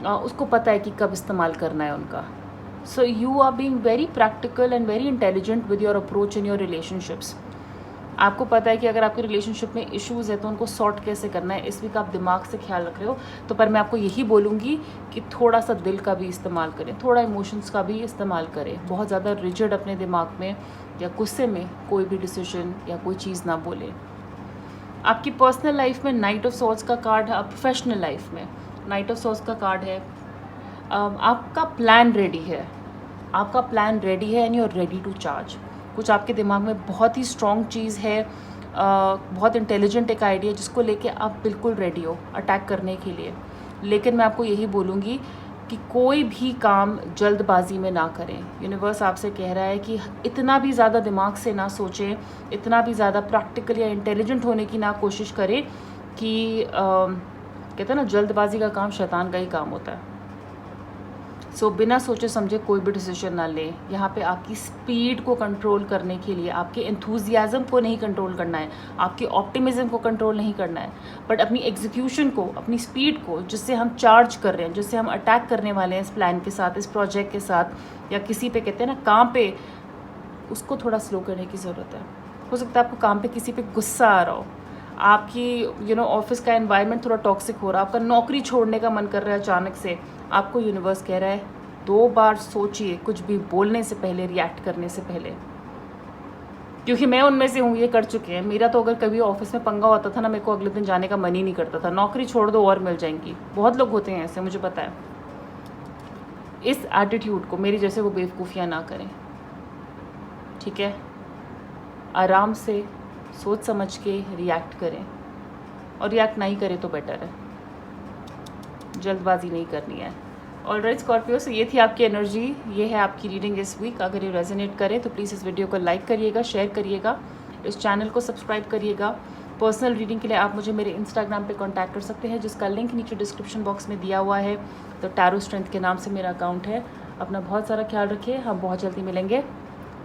उसको पता है कि कब इस्तेमाल करना है उनका। So you are being very practical and very intelligent with your approach in your relationships. आपको पता है कि अगर आपके रिलेशनशिप में इश्यूज़ है तो उनको सॉर्ट कैसे करना है, इस वीक आप दिमाग से ख्याल रख रहे हो। तो पर मैं आपको यही बोलूँगी कि थोड़ा सा दिल का भी इस्तेमाल करें, थोड़ा इमोशंस का भी इस्तेमाल करें। बहुत ज़्यादा रिजिड अपने दिमाग में या गुस्से में कोई भी डिसीजन या कोई चीज़ ना बोले। आपकी पर्सनल लाइफ में नाइट ऑफ सॉर्ड्स का कार्ड है, प्रोफेशनल लाइफ में नाइट ऑफ सॉर्ड्स का कार्ड है। आपका प्लान रेडी है, आपका प्लान रेडी है and you are ready to charge. कुछ आपके दिमाग में बहुत ही स्ट्रॉन्ग चीज़ है, बहुत इंटेलिजेंट एक आइडिया जिसको लेके आप बिल्कुल रेडी हो अटैक करने के लिए। लेकिन मैं आपको यही बोलूँगी कि कोई भी काम जल्दबाजी में ना करें। यूनिवर्स आपसे कह रहा है कि इतना भी ज़्यादा दिमाग से ना सोचें, इतना भी ज़्यादा प्रैक्टिकल या इंटेलिजेंट होने की ना कोशिश करें कि कहते हैं ना जल्दबाजी का काम शैतान का ही काम होता है। सो बिना सोचे समझे कोई भी डिसीजन ना लें। यहाँ पे आपकी स्पीड को कंट्रोल करने के लिए आपके एंथुजियाज़म को नहीं कंट्रोल करना है, आपके ऑप्टिमिज्म को कंट्रोल नहीं करना है, बट अपनी एग्जीक्यूशन को, अपनी स्पीड को, जिससे हम चार्ज कर रहे हैं, जिससे हम अटैक करने वाले हैं इस प्लान के साथ, इस प्रोजेक्ट के साथ, या किसी पे कहते हैं ना काम पे, उसको थोड़ा स्लो करने की ज़रूरत है। हो सकता है आपको काम पे किसी पे गुस्सा आ रहा हो, आपकी ऑफिस का एनवायरनमेंट थोड़ा टॉक्सिक हो रहा है, आपका नौकरी छोड़ने का मन कर रहा है अचानक से। आपको यूनिवर्स कह रहा है 2 बार सोचिए कुछ भी बोलने से पहले, रिएक्ट करने से पहले, क्योंकि मैं उनमें से हूँ, ये कर चुके हैं। मेरा तो अगर कभी ऑफिस में पंगा होता था ना, मेरे को अगले दिन जाने का मन ही नहीं करता था, नौकरी छोड़ दो और मिल जाएंगी। बहुत लोग होते हैं ऐसे, मुझे पता है। इस एटीट्यूड को मेरी जैसे वो बेवकूफ़ियाँ ना करें, ठीक है। आराम से सोच समझ के रिएक्ट करें, और रिएक्ट नहीं करें तो बेटर है, जल्दबाजी नहीं करनी है। ऑलराइट स्कॉर्पियो, so ये थी आपकी एनर्जी, ये है आपकी रीडिंग इस वीक। अगर ये रेजोनेट करे तो प्लीज़ इस वीडियो को लाइक करिएगा, शेयर करिएगा, इस चैनल को सब्सक्राइब करिएगा। पर्सनल रीडिंग के लिए आप मुझे मेरे इंस्टाग्राम पे कांटेक्ट कर सकते हैं, जिसका लिंक नीचे डिस्क्रिप्शन बॉक्स में दिया हुआ है। तो टैरो स्ट्रेंथ के नाम से मेरा अकाउंट है। अपना बहुत सारा ख्याल रखिए, हम बहुत जल्दी मिलेंगे।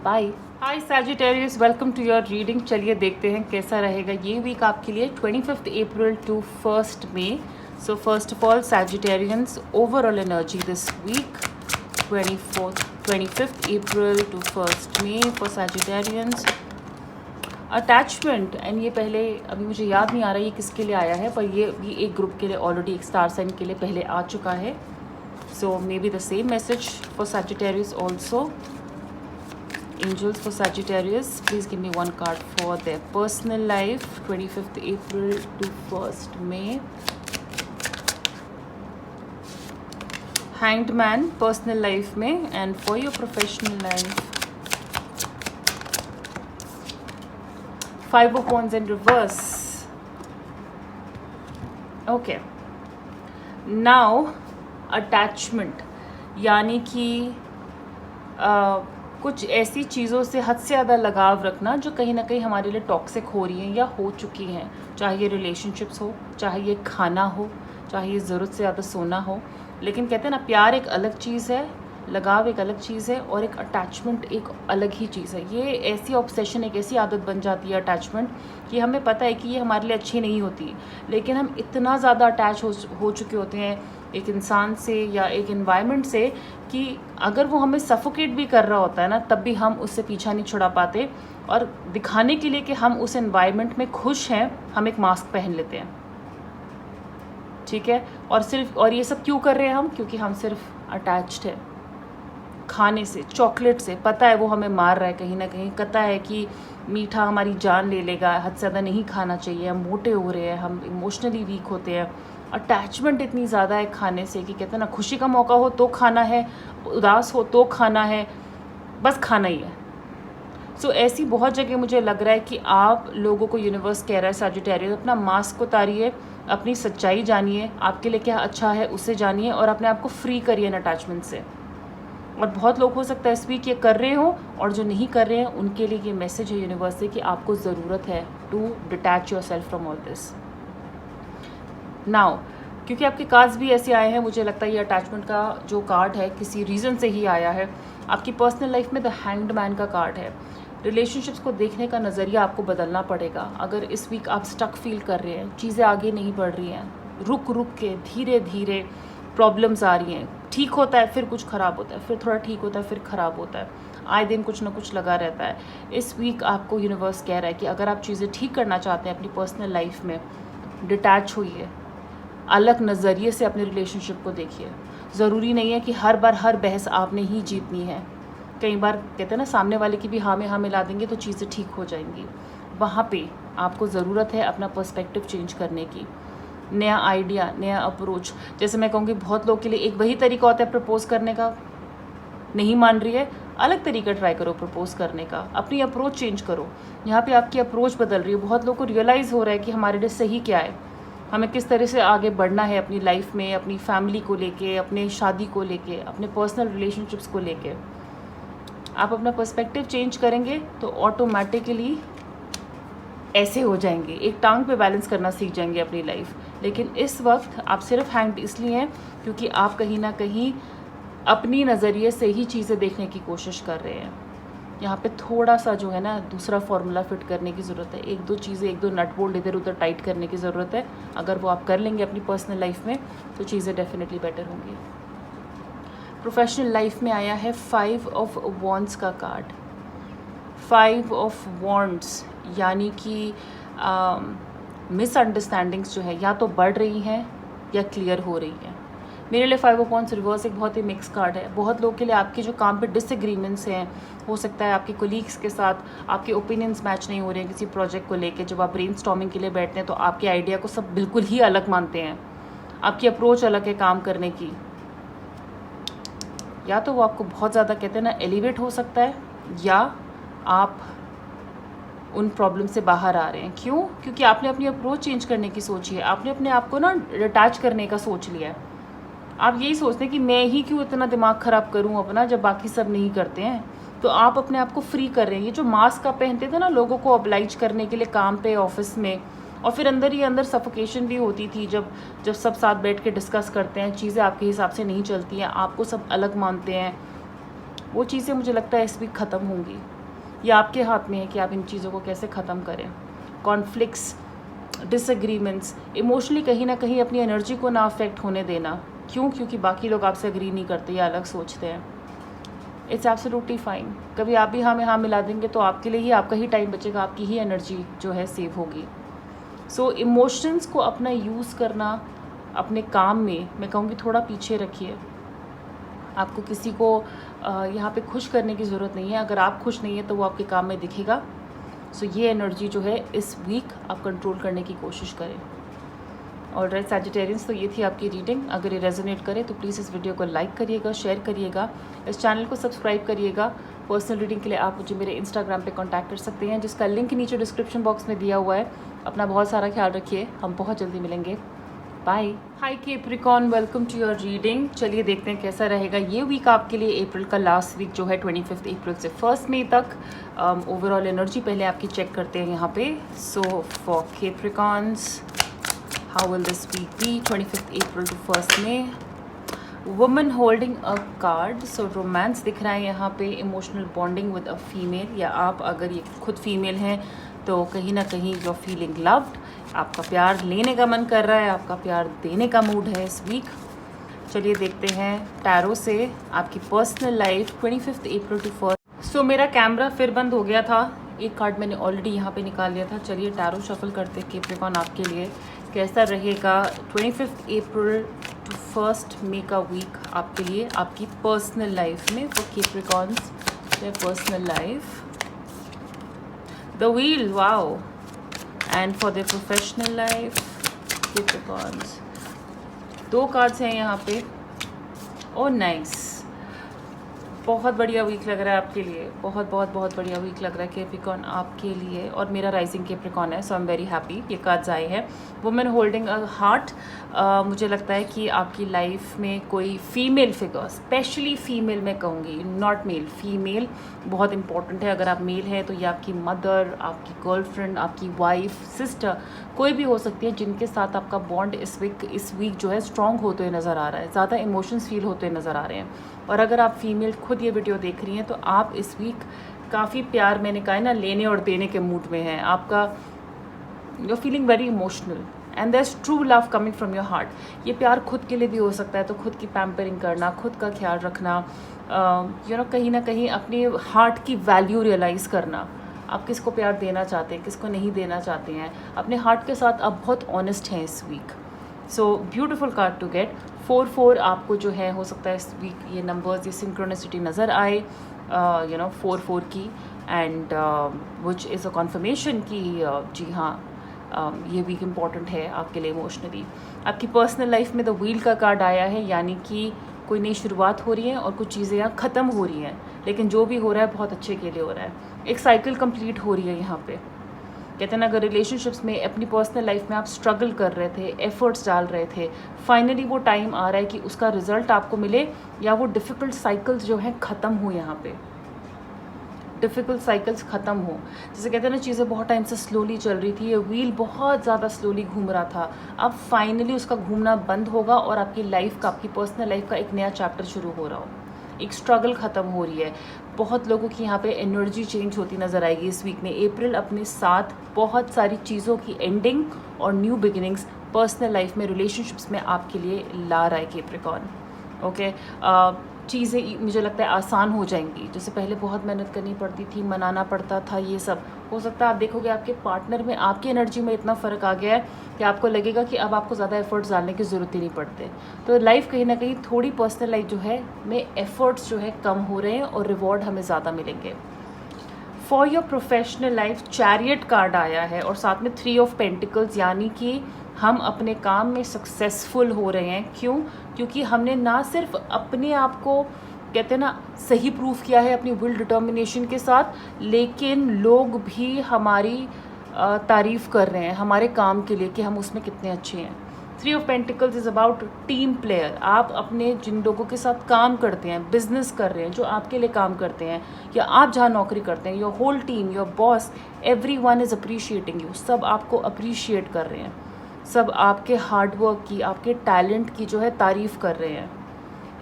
Bye. Hi Sagittarius, welcome to your reading. चलिए देखते हैं कैसा रहेगा ये वीक आपके लिए, 25 April to 1 May. So first of all, Sagittarians, overall energy this week, 25th April to 1st May for Sagittarians. Attachment, and ये पहले अभी मुझे याद नहीं आ रहा ये किसके लिए आया है, पर ये भी एक ग्रुप के लिए ऑलरेडी, एक स्टार साइन के लिए पहले आ चुका है। So maybe the same message for Sagittarius also. Angels for Sagittarius, please give me one card for their personal life, 25th April to 1st May. Hanged Man personal life में, and for your professional life 5 of Wands in reverse. Okay, now attachment. यानी कि कुछ ऐसी चीज़ों से हद से ज़्यादा लगाव रखना जो कहीं ना कहीं हमारे लिए टॉक्सिक हो रही हैं या हो चुकी हैं, चाहे ये रिलेशनशिप्स हो, चाहे ये खाना हो, चाहे ये ज़रूरत से ज़्यादा सोना हो। लेकिन कहते हैं ना, प्यार एक अलग चीज़ है, लगाव एक अलग चीज़ है, और एक अटैचमेंट एक अलग ही चीज़ है। ये ऐसी ऑब्सेशन, एक ऐसी आदत बन जाती है अटैचमेंट, कि हमें पता है कि ये हमारे लिए अच्छी नहीं होती, लेकिन हम इतना ज़्यादा अटैच हो चुके होते हैं एक इंसान से या एक एनवायरनमेंट से, कि अगर वो हमें सफोकेट भी कर रहा होता है ना, तब भी हम उससे पीछा नहीं छुड़ा पाते, और दिखाने के लिए कि हम उस एनवायरनमेंट में खुश हैं, हम एक मास्क पहन लेते हैं। ठीक है, और ये सब क्यों कर रहे हैं हम? क्योंकि हम सिर्फ अटैच्ड है खाने से, चॉकलेट से। पता है वो हमें मार रहा है कहीं ना कहीं, पता है कि मीठा हमारी जान ले लेगा, हद से ज़्यादा नहीं खाना चाहिए, हम मोटे हो रहे हैं, हम इमोशनली वीक होते हैं। अटैचमेंट इतनी ज़्यादा है खाने से कि कहते हैं ना, खुशी का मौका हो तो खाना है, उदास हो तो खाना है, बस खाना ही है। सो ऐसी बहुत जगह मुझे लग रहा है कि आप लोगों को यूनिवर्स कह रहा है, सैजिटेरियस, अपना मास्क उतारिए, अपनी सच्चाई जानिए, आपके लिए क्या अच्छा है उसे जानिए, और अपने आप को फ्री करिए इन अटैचमेंट से। और बहुत लोग हो सकता है इस वीक ये कर रहे हो, और जो नहीं कर रहे हैं उनके लिए ये मैसेज है यूनिवर्स से कि आपको ज़रूरत है to detach yourself from all this now. क्योंकि आपके कार्ड्स भी ऐसे आए हैं, मुझे लगता है ये अटैचमेंट का जो कार्ड है किसी रीज़न से ही आया है। आपकी पर्सनल लाइफ में द हैंग्ड मैन का कार्ड है। रिलेशनशिप्स को देखने का नज़रिया आपको बदलना पड़ेगा। अगर इस वीक आप स्टक फील कर रहे हैं, चीज़ें आगे नहीं बढ़ रही हैं, रुक रुक के धीरे धीरे प्रॉब्लम्स आ रही हैं, ठीक होता है फिर कुछ ख़राब होता है, फिर थोड़ा ठीक होता है फिर ख़राब होता है, आए दिन कुछ ना कुछ लगा रहता है। इस वीक आपको यूनिवर्स कह रहा है कि अगर आप चीज़ें ठीक करना चाहते हैं अपनी पर्सनल लाइफ में, डिटैच होइए, अलग नज़रिए से अपने रिलेशनशिप को देखिए। ज़रूरी नहीं है कि हर बार हर बहस आपने ही जीतनी है। कई बार कहते हैं ना, सामने वाले की भी हाँ में हाँ मिला देंगे तो चीज़ें ठीक हो जाएंगी। वहाँ पे आपको ज़रूरत है अपना पर्सपेक्टिव चेंज करने की, नया आइडिया, नया अप्रोच। जैसे मैं कहूँगी, बहुत लोग के लिए एक वही तरीका होता है प्रपोज़ करने का, नहीं मान रही है, अलग तरीका ट्राई करो प्रपोज़ करने का, अपनी अप्रोच चेंज करो। यहाँ पे आपकी अप्रोच बदल रही है। बहुत लोगों को रियलाइज़ हो रहा है कि हमारे लिए सही क्या है, हमें किस तरह से आगे बढ़ना है अपनी लाइफ में, अपनी फैमिली को लेके, अपने शादी को लेके, अपने पर्सनल रिलेशनशिप्स को लेके। आप अपना पर्सपेक्टिव चेंज करेंगे तो ऑटोमेटिकली ऐसे हो जाएंगे, एक टांग पे बैलेंस करना सीख जाएंगे अपनी लाइफ। लेकिन इस वक्त आप सिर्फ हैंग्ड इसलिए हैं क्योंकि आप कहीं ना कहीं अपनी नज़रिए से ही चीज़ें देखने की कोशिश कर रहे हैं। यहाँ पे थोड़ा सा जो है ना, दूसरा फॉर्मूला फिट करने की ज़रूरत है। एक दो चीज़ें, एक दो नट बोल्ट इधर उधर टाइट करने की ज़रूरत है। अगर वो आप कर लेंगे अपनी पर्सनल लाइफ में तो चीज़ें डेफिनेटली बेटर होंगी। प्रोफेशनल लाइफ में आया है 5 ऑफ वॉन्ड्स का कार्ड। 5 ऑफ वॉन्ड्स यानी कि मिसअंडरस्टैंडिंग्स जो है या तो बढ़ रही हैं या क्लियर हो रही हैं। मेरे लिए 5 ऑफ वॉन्ड्स रिवर्स एक बहुत ही मिक्स कार्ड है। बहुत लोगों के लिए आपके जो काम पे डिसएग्रीमेंट्स हैं, हो सकता है आपके कोलीग्स के साथ आपके ओपिनियंस मैच नहीं हो रहे हैं किसी प्रोजेक्ट को लेके। जब आप ब्रेनस्टॉर्मिंग के लिए बैठते हैं तो आपके आइडिया को सब बिल्कुल ही अलग मानते हैं, आपकी अप्रोच अलग है काम करने की। या तो वो आपको बहुत ज़्यादा कहते हैं ना एलिवेट हो सकता है, या आप उन प्रॉब्लम से बाहर आ रहे हैं। क्यों? क्योंकि आपने अपनी अप्रोच चेंज करने की सोची है, आपने अपने आप को ना डिटैच करने का सोच लिया है। आप यही सोचते हैं कि मैं ही क्यों इतना दिमाग ख़राब करूं अपना जब बाकी सब नहीं करते हैं। तो आप अपने आप को फ्री कर रहे हैं। ये जो मास्क आप पहनते थे ना लोगों को ऑब्लाइज करने के लिए काम पे, ऑफिस में, और फिर अंदर ही अंदर सफोकेशन भी होती थी जब सब साथ बैठ के डिस्कस करते हैं, चीज़ें आपके हिसाब से नहीं चलती हैं, आपको सब अलग मानते हैं, वो चीज़ें मुझे लगता है इस वीक ख़त्म होंगी। ये आपके हाथ में है कि आप इन चीज़ों को कैसे ख़त्म करें। कॉन्फ्लिक्ट्स, डिसएग्रीमेंट्स, इमोशनली कहीं ना कहीं अपनी एनर्जी को ना अफेक्ट होने देना। क्यों? क्योंकि बाकी लोग आपसे एग्री नहीं करते या अलग सोचते हैं। It's absolutely fine. कभी आप भी हाँ में हाँ मिला देंगे तो आपके लिए ही आपका ही टाइम बचेगा, आपकी ही एनर्जी जो है सेव होगी। सो इमोशंस को अपना यूज़ करना अपने काम में, मैं कहूँगी थोड़ा पीछे रखिए। आपको किसी को यहाँ पे खुश करने की ज़रूरत नहीं है। अगर आप खुश नहीं है तो वो आपके काम में दिखेगा। सो ये एनर्जी जो है इस वीक आप कंट्रोल करने की कोशिश करें। ऑलराइट सैजिटेरियंस, तो ये थी आपकी रीडिंग। अगर ये रेजोनेट करे तो प्लीज़ इस वीडियो को लाइक करिएगा, शेयर करिएगा, इस चैनल को सब्सक्राइब करिएगा। पर्सनल रीडिंग के लिए आप मुझे मेरे इंस्टाग्राम पे कांटेक्ट कर सकते हैं, जिसका लिंक नीचे डिस्क्रिप्शन बॉक्स में दिया हुआ है। अपना बहुत सारा ख्याल रखिए। हम बहुत जल्दी मिलेंगे। Bye. Hi Capricorn, welcome to your reading. चलिए देखते हैं कैसा रहेगा ये वीक आपके लिए। अप्रैल का लास्ट वीक जो है 25 अप्रैल से 1 मई तक। ओवरऑल एनर्जी पहले आपकी चेक करते हैं यहाँ पे। So for Capricorns, how will this week be 25 April to 1 May. Woman holding a card, so romance दिख रहा है यहाँ पे। Emotional bonding with a female, या आप अगर ये खुद फीमेल हैं तो कहीं ना कहीं यू आर फीलिंग लव्ड। आपका प्यार लेने का मन कर रहा है, आपका प्यार देने का मूड है इस वीक। चलिए देखते हैं टैरो से आपकी पर्सनल लाइफ 25 अप्रैल टू 1। सो मेरा कैमरा फिर बंद हो गया था, एक कार्ड मैंने ऑलरेडी यहाँ पे निकाल लिया था। चलिए टैरो शफल करते हैं कैप्रिकॉर्न आपके लिए कैसा रहेगा 25 अप्रैल टू 1 मई का वीक आपके लिए आपकी पर्सनल लाइफ में। For Capricorns their personal life, the wheel, wow, and for their professional life, Capricorns, 2 cards हैं यहाँ पे। ओह नाइस, बहुत बढ़िया वीक लग रहा है आपके लिए, बहुत बहुत बहुत बढ़िया वीक लग रहा है कैप्रिकॉर्न आपके लिए। और मेरा राइजिंग कैप्रिकॉर्न है, सो आई एम वेरी हैप्पी ये कार्ड्स आए हैं। वुमेन होल्डिंग अ हार्ट, मुझे लगता है कि आपकी लाइफ में कोई फीमेल फिगर, स्पेशली फीमेल मैं कहूँगी, नॉट मेल, फीमेल बहुत इंपॉर्टेंट है। अगर आप मेल हैं तो ये आपकी मदर, आपकी गर्लफ्रेंड, आपकी वाइफ, सिस्टर, कोई भी हो सकती है जिनके साथ आपका बॉन्ड इस वीक जो है स्ट्रॉन्ग होते हुए नज़र आ रहा है, ज़्यादा इमोशंस फील होते हुए नज़र आ रहे हैं। और अगर आप फीमेल खुद ये वीडियो देख रही हैं तो आप इस वीक काफ़ी प्यार, मैंने कहा है ना, लेने और देने के मूड में हैं। आपका you are feeling very emotional and there is true love coming from your heart. ये प्यार खुद के लिए भी हो सकता है, तो खुद की पैम्परिंग करना, खुद का ख्याल रखना, यू नो कहीं ना कहीं अपने हार्ट की वैल्यू रियलाइज़ करना। आप किसको प्यार देना चाहते हैं, किसको नहीं देना चाहते हैं, अपने हार्ट के साथ आप बहुत ऑनेस्ट हैं इस week. So beautiful card to get. 4 आपको जो है हो सकता है इस वीक ये नंबर्स, ये सिंक्रोनिसिटी नज़र आए, यू नो 4 की, and which is a confirmation कि जी हाँ ये वीक इम्पॉर्टेंट है आपके लिए इमोशनली। आपकी पर्सनल लाइफ में द व्हील का कार्ड आया है, यानी कि कोई नई शुरुआत हो रही है और कुछ चीज़ें यहाँ ख़त्म हो रही हैं, लेकिन जो भी हो रहा है बहुत अच्छे के लिए हो रहा है। एक साइकिल कंप्लीट हो रही है यहाँ पे। कहते हैं ना, अगर रिलेशनशिप्स में, अपनी पर्सनल लाइफ में आप स्ट्रगल कर रहे थे, एफर्ट्स डाल रहे थे, फाइनली वो टाइम आ रहा है कि उसका रिजल्ट आपको मिले, या वो डिफ़िकल्ट साइकिल्स जो हैं ख़त्म हो। यहाँ पे डिफ़िकल्ट साइकिल्स ख़त्म हो। जैसे कहते हैं ना, चीज़ें बहुत टाइम से स्लोली चल रही थी, ये व्हील बहुत ज़्यादा स्लोली घूम रहा था, अब फाइनली उसका घूमना बंद होगा और आपकी लाइफ का, आपकी पर्सनल लाइफ का एक नया चैप्टर शुरू हो रहा हो। एक स्ट्रगल ख़त्म हो रही है। बहुत लोगों की यहाँ पे एनर्जी चेंज होती नज़र आएगी इस वीक में। अप्रैल अपने साथ बहुत सारी चीज़ों की एंडिंग और न्यू बिगिनिंग्स पर्सनल लाइफ में, रिलेशनशिप्स में आपके लिए ला रहा है कैप्रिकॉर्न। ओके, चीज़ें मुझे लगता है आसान हो जाएंगी। जैसे पहले बहुत मेहनत करनी पड़ती थी, मनाना पड़ता था, ये सब हो सकता है आप देखोगे आपके पार्टनर में, आपकी एनर्जी में इतना फ़र्क आ गया है कि आपको लगेगा कि अब आपको ज़्यादा एफर्ट्स डालने की ज़रूरत ही नहीं पड़ते। तो लाइफ कहीं ना कहीं थोड़ी पर्सनल लाइफ जो है में एफर्ट्स जो है कम हो रहे हैं और रिवॉर्ड हमें ज़्यादा मिलेंगे। For your professional life chariot card आया है और साथ में 3 ऑफ पेंटिकल्स, यानी कि हम अपने काम में सक्सेसफुल हो रहे हैं। क्यों? क्योंकि हमने ना सिर्फ अपने आप को, कहते हैं ना, सही प्रूफ किया है अपनी विल डिटर्मिनेशन के साथ, लेकिन लोग भी हमारी तारीफ़ कर रहे हैं हमारे काम के लिए कि हम उसमें कितने अच्छे हैं। 3 of pentacles is about team player. आप अपने जिन लोगों के साथ काम करते हैं, बिजनेस कर रहे हैं, जो आपके लिए काम करते हैं, या आप जहाँ नौकरी करते हैं, your whole team, your boss, everyone is appreciating you. सब आपको अप्रिशिएट कर रहे हैं, सब आपके हार्डवर्क की, आपके टैलेंट की जो है तारीफ़ कर रहे हैं।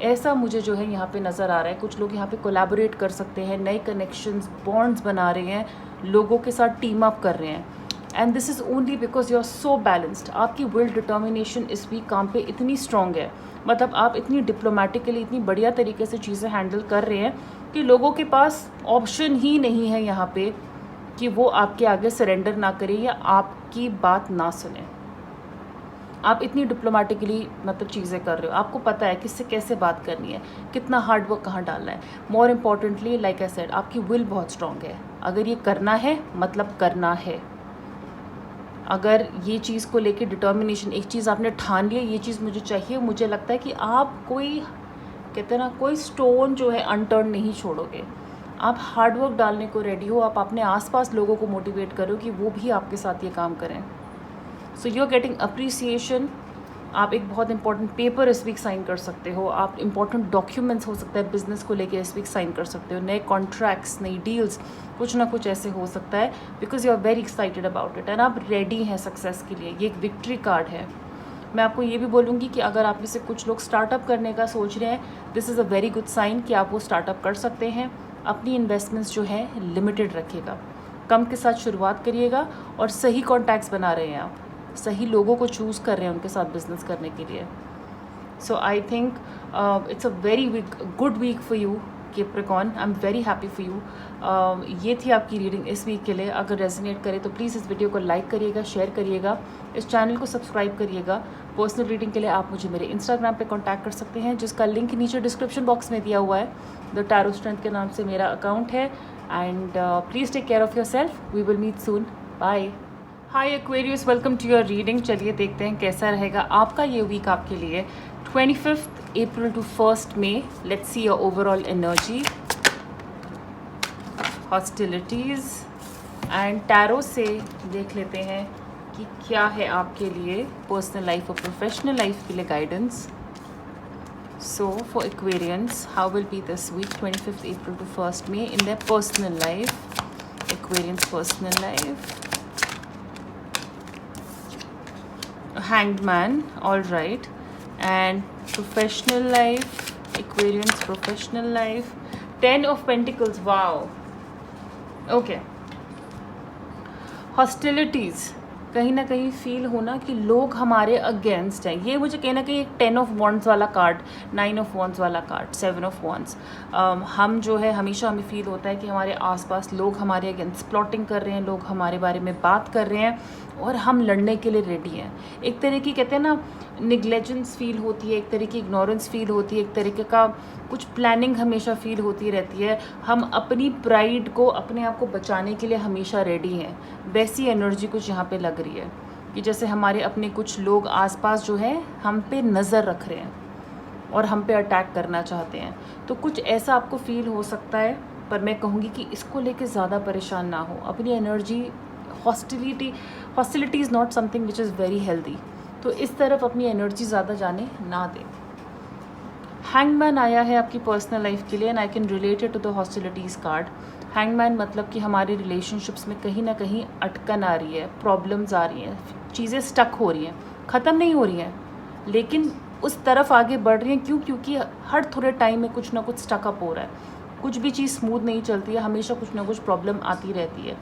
ऐसा मुझे जो है यहाँ पे नज़र आ रहा है। कुछ लोग यहाँ पे कोलैबोरेट कर सकते हैं, नए कनेक्शंस, बॉन्ड्स बना रहे हैं, लोगों के साथ टीम अप कर रहे हैं। And this is only because you are so balanced. आपकी विल डिटर्मिनेशन इस वीक काम पे इतनी स्ट्रॉन्ग है, मतलब आप इतनी डिप्लोमेटिकली, इतनी बढ़िया तरीके से चीज़ें हैंडल कर रहे हैं कि लोगों के पास ऑप्शन ही नहीं है यहाँ पे कि वो आपके आगे सरेंडर ना करें या आपकी बात ना सुने। आप इतनी डिप्लोमेटिकली मतलब चीज़ें कर रहे हो, आपको पता है किससे कैसे बात करनी है, कितना हार्डवर्क कहाँ डालना है। More importantly, like I said, आपकी विल बहुत स्ट्रॉन्ग है। अगर ये करना है मतलब करना है। अगर ये चीज़ को लेके डिटर्मिनेशन, एक चीज़ आपने ठान लिया, ये चीज़ मुझे चाहिए, मुझे लगता है कि आप कोई, कहते हैं ना, कोई स्टोन जो है अनटर्न नहीं छोड़ोगे। आप हार्डवर्क डालने को रेडी हो, आप अपने आसपास लोगों को मोटिवेट करो कि वो भी आपके साथ ये काम करें। So you are getting appreciation, आप एक बहुत इंपॉर्टेंट पेपर इस वीक साइन कर सकते हो, आप इंपॉर्टेंट डॉक्यूमेंट्स हो सकता है बिजनेस को लेके इस वीक साइन कर सकते हो, नए कॉन्ट्रैक्ट्स, नई डील्स, कुछ ना कुछ ऐसे हो सकता है, because you are very excited about it and आप रेडी हैं सक्सेस के लिए। ये एक विक्ट्री कार्ड है। मैं आपको ये भी बोलूँगी कि अगर आप में से कुछ लोग स्टार्टअप करने का सोच रहे हैं, this is a very good sign कि आप वो स्टार्टअप कर सकते हैं। अपनी इन्वेस्टमेंट्स जो हैं लिमिटेड रखिएगा, कम के साथ शुरुआत करिएगा और सही कॉन्टैक्ट्स बना रहे हैं, आप सही लोगों को चूज़ कर रहे हैं उनके साथ बिजनेस करने के लिए। So I think it's a very good week for you Capricorn. I am very happy for you. ये थी आपकी रीडिंग इस वीक के लिए। अगर रेजोनेट करे तो प्लीज़ इस वीडियो को लाइक करिएगा, शेयर करिएगा, इस चैनल को सब्सक्राइब करिएगा। पर्सनल रीडिंग के लिए आप मुझे मेरे इंस्टाग्राम पे कांटेक्ट कर सकते हैं, जिसका लिंक नीचे डिस्क्रिप्शन बॉक्स में दिया हुआ है। द टैरो स्ट्रेंथ के नाम से मेरा अकाउंट है। And please take care of yourself. We will meet soon. Bye. Hi Aquarius, welcome to your reading. चलिए देखते हैं कैसा रहेगा आपका ये वीक आपके लिए, 25 April to 1 May. Let's see your overall energy, hostilities and tarot से देख लेते हैं कि क्या है आपके लिए पर्सनल लाइफ और प्रोफेशनल लाइफ के लिए guidance. So for Aquarians, how will be this week 25 April to 1 May in their personal life, Aquarians personal life. Hanged Man, all right, and professional life, Aquarians professional life, 10 of Pentacles, wow, okay, hostilities, कहीं ना कहीं feel होना कि लोग हमारे against हैं। ये मुझे कहीं ना कहीं एक 10 ऑफ वॉन्ड्स वाला कार्ड, 9 ऑफ वॉन्ड्स वाला कार्ड, 7 ऑफ वॉन्ड्स। हम जो है हमेशा हमें फील होता है कि हमारे आसपास लोग हमारे अगेंस्ट प्लॉटिंग कर रहे हैं, लोग हमारे बारे में बात कर रहे हैं और हम लड़ने के लिए रेडी हैं। एक तरह की कहते हैं ना निग्लेजेंस फील होती है, एक तरह की इग्नोरेंस फील होती है, एक तरीके का कुछ प्लानिंग हमेशा फील होती रहती है। हम अपनी प्राइड को, अपने आप को बचाने के लिए हमेशा रेडी हैं। वैसी एनर्जी कुछ यहाँ पे लग रही है कि जैसे हमारे अपने कुछ लोग आसपास जो है हम पे नज़र रख रहे हैं और हम पे अटैक करना चाहते हैं। तो कुछ ऐसा आपको फील हो सकता है, पर मैं कहूँगी कि इसको लेके ज़्यादा परेशान ना हो। अपनी energy, hostility is not something which is very healthy, तो इस तरफ अपनी एनर्जी ज़्यादा जाने ना दें। हैंगमैन आया है आपकी पर्सनल लाइफ के लिए and I can relate it to the hostilities card. Hangman मतलब कि हमारे रिलेशनशिप्स में कहीं ना कहीं अटकन आ रही है, प्रॉब्लम्स आ रही हैं, चीज़ें स्टक हो रही हैं, ख़त्म नहीं हो रही हैं, लेकिन उस तरफ आगे बढ़ रही हैं। क्यों? क्योंकि हर थोड़े टाइम में कुछ ना कुछ स्टकअप हो रहा है, कुछ भी चीज़ स्मूथ नहीं चलती है, हमेशा कुछ ना कुछ प्रॉब्लम आती रहती है।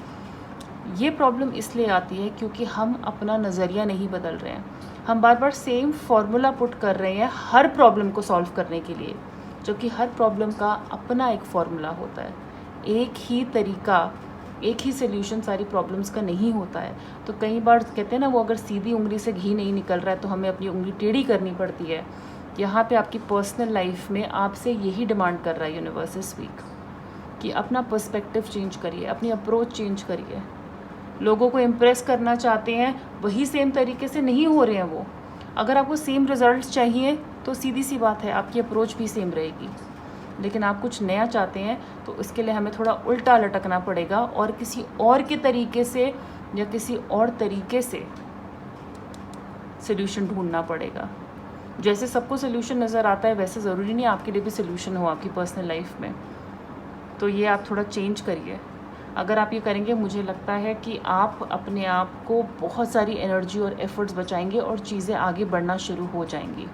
ये प्रॉब्लम इसलिए आती है क्योंकि हम अपना नज़रिया नहीं बदल रहे हैं। हम बार बार सेम फार्मूला पुट कर रहे हैं हर प्रॉब्लम को सॉल्व करने के लिए, जबकि हर प्रॉब्लम का अपना एक फार्मूला होता है। एक ही तरीका, एक ही सोल्यूशन सारी प्रॉब्लम्स का नहीं होता है। तो कई बार कहते हैं ना, वो अगर सीधी उंगली से घी नहीं निकल रहा है तो हमें अपनी उंगली टेढ़ी करनी पड़ती है। यहाँ पे आपकी पर्सनल लाइफ में आपसे यही डिमांड कर रहा है यूनिवर्स इस वीक कि अपना पर्सपेक्टिव चेंज करिए, अपनी अप्रोच चेंज करिए। लोगों को इम्प्रेस करना चाहते हैं, वही सेम तरीके से नहीं हो रहे हैं वो। अगर आपको सेम रिजल्ट्स चाहिए तो सीधी सी बात है, आपकी अप्रोच भी सेम रहेगी। लेकिन आप कुछ नया चाहते हैं तो इसके लिए हमें थोड़ा उल्टा लटकना पड़ेगा और किसी और के तरीके से या किसी और तरीके से सोल्यूशन ढूंढना पड़ेगा। जैसे सबको सोल्यूशन नज़र आता है वैसे ज़रूरी नहीं आपके लिए भी सोल्यूशन हो आपकी पर्सनल लाइफ में। तो ये आप थोड़ा चेंज करिए। अगर आप ये करेंगे, मुझे लगता है कि आप अपने आप को बहुत सारी एनर्जी और एफर्ट्स बचाएंगे और चीज़ें आगे बढ़ना शुरू हो जाएंगी।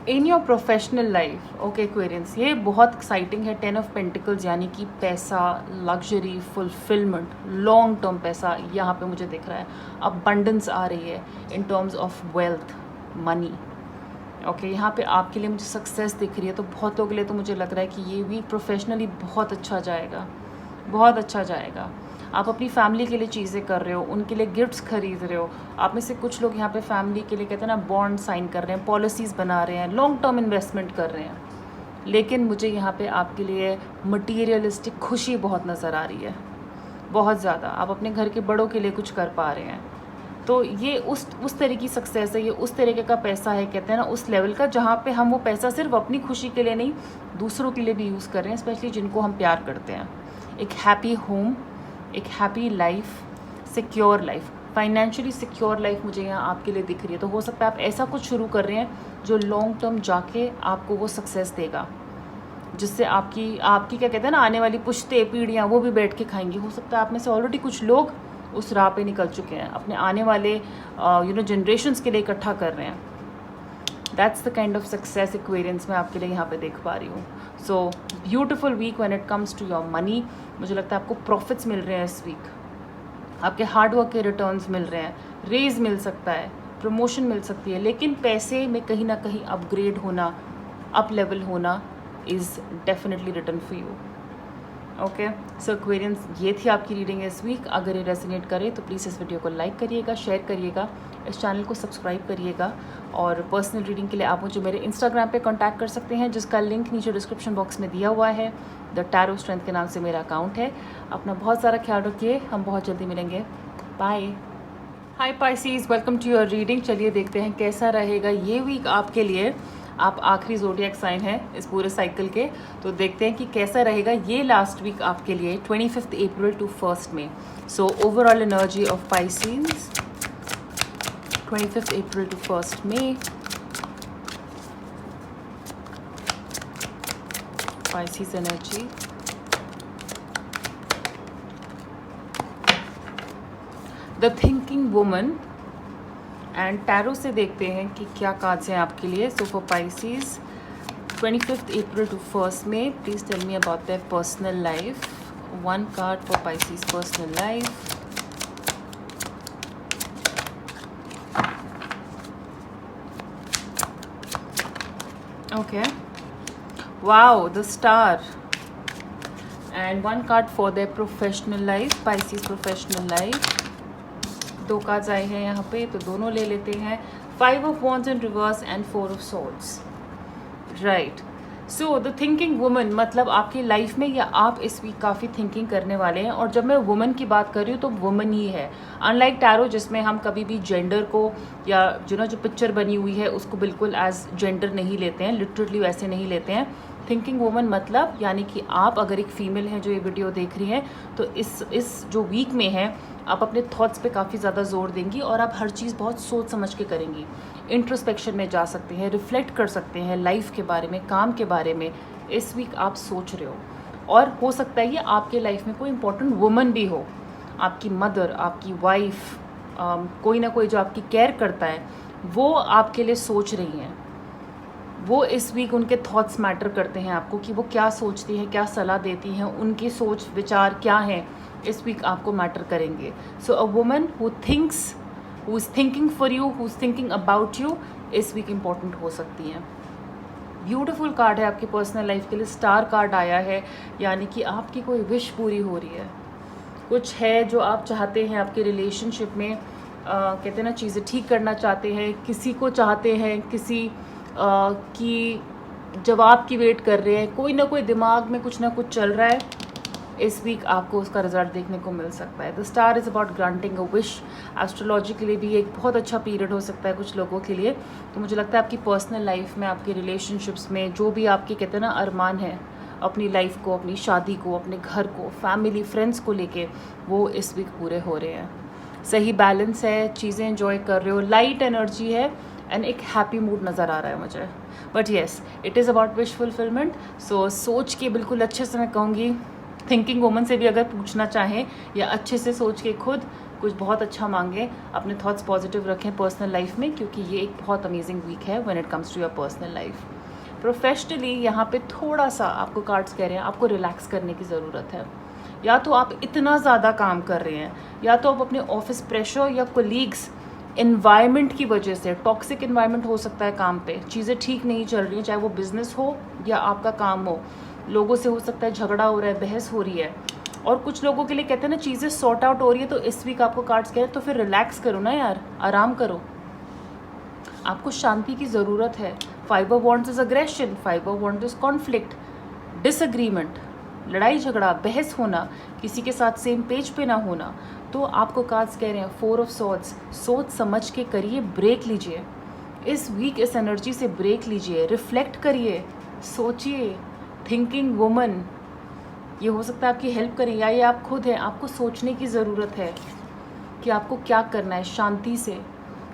In your professional life, okay Aquarians, ये बहुत एक्साइटिंग है। 10 ऑफ पेंटिकल्स यानी कि पैसा, लग्जरी, फुलफिलमेंट, लॉन्ग टर्म पैसा यहाँ पे मुझे दिख रहा है। अबंडेंस आ रही है in terms of wealth, money. Okay, यहाँ पे आपके लिए मुझे सक्सेस दिख रही है। तो बहुत लोगों के लिए तो मुझे लग रहा है कि ये वीक प्रोफेशनली बहुत अच्छा जाएगा, बहुत अच्छा जाएगा। आप अपनी फैमिली के लिए चीज़ें कर रहे हो, उनके लिए गिफ्ट्स खरीद रहे हो। आप में से कुछ लोग यहाँ पे फैमिली के लिए कहते हैं ना बॉन्ड साइन कर रहे हैं, पॉलिसीज़ बना रहे हैं, लॉन्ग टर्म इन्वेस्टमेंट कर रहे हैं। लेकिन मुझे यहाँ पे आपके लिए मटीरियलिस्टिक खुशी बहुत नज़र आ रही है, बहुत ज़्यादा। आप अपने घर के बड़ों के लिए कुछ कर पा रहे हैं। तो ये उस तरह की सक्सेस है, ये उस तरीके का पैसा है, कहते हैं ना उस लेवल का, जहाँ पे हम वो पैसा सिर्फ अपनी खुशी के लिए नहीं, दूसरों के लिए भी यूज़ कर रहे हैं, स्पेशली जिनको हम प्यार करते हैं। एक हैप्पी होम, एक happy life, secure life, financially secure life मुझे यहाँ आपके लिए दिख रही है। तो हो सकता है आप ऐसा कुछ शुरू कर रहे हैं जो लॉन्ग टर्म जाके आपको वो सक्सेस देगा, जिससे आपकी आपकी क्या कहते हैं ना, आने वाली पुश्ते पीढ़ियाँ वो भी बैठ के खाएंगी। हो सकता है आप में से ऑलरेडी कुछ लोग उस राह पे निकल चुके हैं, अपने आने वाले जनरेशन्स के लिए इकट्ठा कर रहे हैं। That's the kind of success Aquarians मैं आपके लिए यहाँ पे देख पा रही हूँ। So beautiful week when it comes to your money. मुझे लगता है आपको प्रॉफिट्स मिल रहे हैं इस वीक, आपके हार्डवर्क के रिटर्न्स मिल रहे हैं, रेज मिल सकता है, प्रमोशन मिल सकती है, लेकिन पैसे में कहीं ना कहीं अपग्रेड होना, अप लेवल होना is definitely return for you. Okay so Aquarians, ये थी आपकी रीडिंग इस वीक। अगर ये रेजोनेट करे तो प्लीज़ इस वीडियो को लाइक करिएगा, शेयर करिएगा, इस चैनल को सब्सक्राइब करिएगा। और पर्सनल रीडिंग के लिए आप मुझे मेरे इंस्टाग्राम पे कांटेक्ट कर सकते हैं, जिसका लिंक नीचे डिस्क्रिप्शन बॉक्स में दिया हुआ है। द टैरो स्ट्रेंथ के नाम से मेरा अकाउंट है। अपना बहुत सारा ख्याल रखिए, हम बहुत जल्दी मिलेंगे। Bye. Hi Pisces, welcome to your reading. चलिए देखते हैं कैसा रहेगा ये वीक आपके लिए। आप आखिरी ज़ोडिएक साइन है इस पूरे साइकिल के, तो देखते हैं कि कैसा रहेगा ये लास्ट वीक आपके लिए 25 April to 1 May. So overall energy of Pisces 25 April to 1 May. Pisces energy, the thinking woman. And tarot से देखते हैं कि क्या कार्ड्स हैं आपके लिए। So for Pisces 25 April to 1 May, please tell me about their personal life. One card for Pisces personal life. Okay, wow, the star. And one card for their professional life, Pisces professional life. दो cards आए हैं यहाँ पे, तो दोनों ले लेते हैं। 5 of wands in reverse and 4 of swords. Right, so the thinking woman, मतलब आपकी लाइफ में या आप इस वीक काफ़ी थिंकिंग करने वाले हैं। और जब मैं वुमन की बात कर रही हूँ तो वुमन ही है, अनलाइक टैरो जिसमें हम कभी भी जेंडर को या जो पिक्चर बनी हुई है उसको बिल्कुल एज जेंडर नहीं लेते हैं, लिटरली वैसे नहीं लेते हैं। थिंकिंग वुमन मतलब यानी कि आप अगर एक फीमेल हैं जो ये वीडियो देख रही हैं, तो इस जो वीक में है आप अपने थॉट्स पे काफ़ी ज़्यादा जोर देंगी और आप हर चीज़ बहुत सोच समझ के करेंगी। इंट्रोस्पेक्शन में जा सकते हैं, रिफ्लेक्ट कर सकते हैं लाइफ के बारे में, काम के बारे में। इस वीक आप सोच रहे हो, और हो सकता है ये आपके लाइफ में कोई इंपॉर्टेंट वुमन भी हो, आपकी मदर, आपकी वाइफ, कोई ना कोई जो आपकी केयर करता है, वो आपके लिए सोच रही हैं। वो इस वीक उनके थॉट्स मैटर करते हैं आपको, कि वो क्या सोचती हैं, क्या सलाह देती हैं, उनकी सोच विचार क्या हैं, इस वीक आपको मैटर करेंगे। So a woman who thinks, who is thinking for you, who is thinking about you, इस वीक इम्पॉर्टेंट हो सकती हैं। ब्यूटीफुल कार्ड है आपकी पर्सनल लाइफ के लिए, स्टार कार्ड आया है, यानी कि आपकी कोई विश पूरी हो रही है। कुछ है जो आप चाहते हैं आपके रिलेशनशिप में, कहते हैं ना, चीज़ें ठीक करना चाहते हैं, किसी को चाहते हैं, किसी की जवाब की वेट कर रहे हैं, कोई ना कोई दिमाग में कुछ ना कुछ चल रहा है। इस वीक आपको उसका रिजल्ट देखने को मिल सकता है। The star is about granting a wish. Astrology के लिए भी एक बहुत अच्छा पीरियड हो सकता है कुछ लोगों के लिए। तो मुझे लगता है आपकी पर्सनल लाइफ में, आपके रिलेशनशिप्स में जो भी आपके कहते हैं ना अरमान है अपनी लाइफ को, अपनी शादी को, अपने घर को, फैमिली फ्रेंड्स को लेके, वो इस वीक पूरे हो रहे हैं। सही बैलेंस है, चीज़ें एंजॉय कर रहे हो, लाइट एनर्जी है एंड एक हैप्पी मूड नज़र आ रहा है मुझे। But yes, it is about wish fulfilment. So सोच के बिल्कुल अच्छे से, मैं कहूँगी थिंकिंग वुमन से भी अगर पूछना चाहें या अच्छे से सोच के खुद कुछ बहुत अच्छा मांगें, अपने थॉट्स पॉजिटिव रखें पर्सनल लाइफ में, क्योंकि ये एक बहुत अमेजिंग वीक है when it comes to your personal life. Professionally यहाँ पे थोड़ा सा आपको कार्ड्स कह रहे हैं आपको रिलैक्स करने की ज़रूरत है। या तो आप इतना ज़्यादा काम कर रहे हैं, या तो आप अपने ऑफिस प्रेशर या कोलीग्स इन्वायरमेंट की वजह से, टॉक्सिक इन्वायरमेंट हो सकता है काम पे, चीज़ें ठीक नहीं चल रही हैं, चाहे वो बिज़नेस हो या आपका काम हो, लोगों से हो सकता है झगड़ा हो रहा है, बहस हो रही है। और कुछ लोगों के लिए कहते हैं ना चीज़ें सॉर्ट आउट हो रही है, तो इस वीक आपको कार्ड्स कह रहे हैं तो फिर रिलैक्स करो ना यार, आराम करो, आपको शांति की ज़रूरत है। 5 of wands is aggression, 5 of wands is conflict, disagreement, लड़ाई झगड़ा, बहस होना, किसी के साथ सेम पेज पे ना होना। तो आपको कार्ड्स कह रहे हैं 4 ऑफ सॉर्ड्स, सोच समझ के करिए, ब्रेक लीजिए इस वीक, इस एनर्जी से ब्रेक लीजिए, रिफ्लेक्ट करिए, सोचिए। थिंकिंग वुमन, ये हो सकता है आपकी हेल्प करें या ये आप खुद हैं, आपको सोचने की ज़रूरत है। कि आपको क्या करना है शांति से।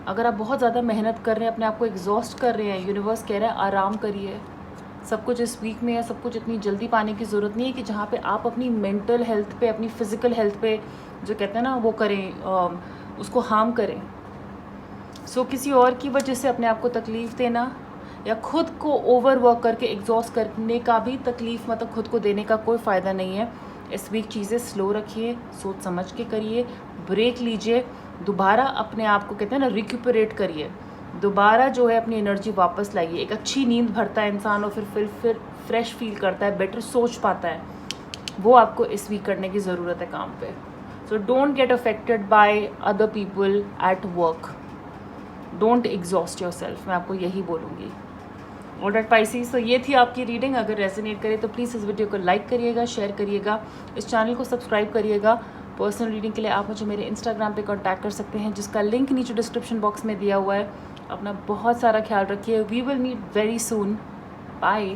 अगर आप बहुत ज़्यादा मेहनत कर रहे हैं, अपने आप को एग्जॉस्ट कर रहे हैं, यूनिवर्स कह रहा है आराम करिए। सब कुछ इस वीक में है, सब कुछ इतनी जल्दी पाने की ज़रूरत नहीं है कि जहाँ पे आप अपनी मेंटल हेल्थ पे, अपनी फ़िज़िकल हेल्थ पे जो कहते हैं ना वो करें, उसको हार्म करें। सो किसी और की वजह से अपने आप को तकलीफ़ देना या खुद को ओवर वर्क करके एग्जॉस्ट करने का भी तकलीफ़ मतलब खुद को देने का कोई फ़ायदा नहीं है। इस वीक चीज़ें स्लो रखिए, सोच समझ के करिए, ब्रेक लीजिए, दोबारा अपने आप को कहते हैं ना रिक्यूपरेट करिए, दोबारा जो है अपनी एनर्जी वापस लाइए। एक अच्छी नींद भरता है इंसान और फिर फ्रेश फील करता है, बेटर सोच पाता है। वो आपको इस वीक करने की ज़रूरत है काम पे। So don't get affected by other people at work, don't exhaust your self, मैं आपको यही बोलूँगी। ऑलराइट पाइसीज, तो ये थी आपकी रीडिंग। अगर रेजोनेट करे तो प्लीज़ इस वीडियो को लाइक करिएगा, शेयर करिएगा, इस चैनल को सब्सक्राइब करिएगा। पर्सनल रीडिंग के लिए आप मुझे मेरे इंस्टाग्राम पे कांटेक्ट कर सकते हैं, जिसका लिंक नीचे डिस्क्रिप्शन बॉक्स में दिया हुआ है। अपना बहुत सारा ख्याल रखिए। We will meet very soon. Bye.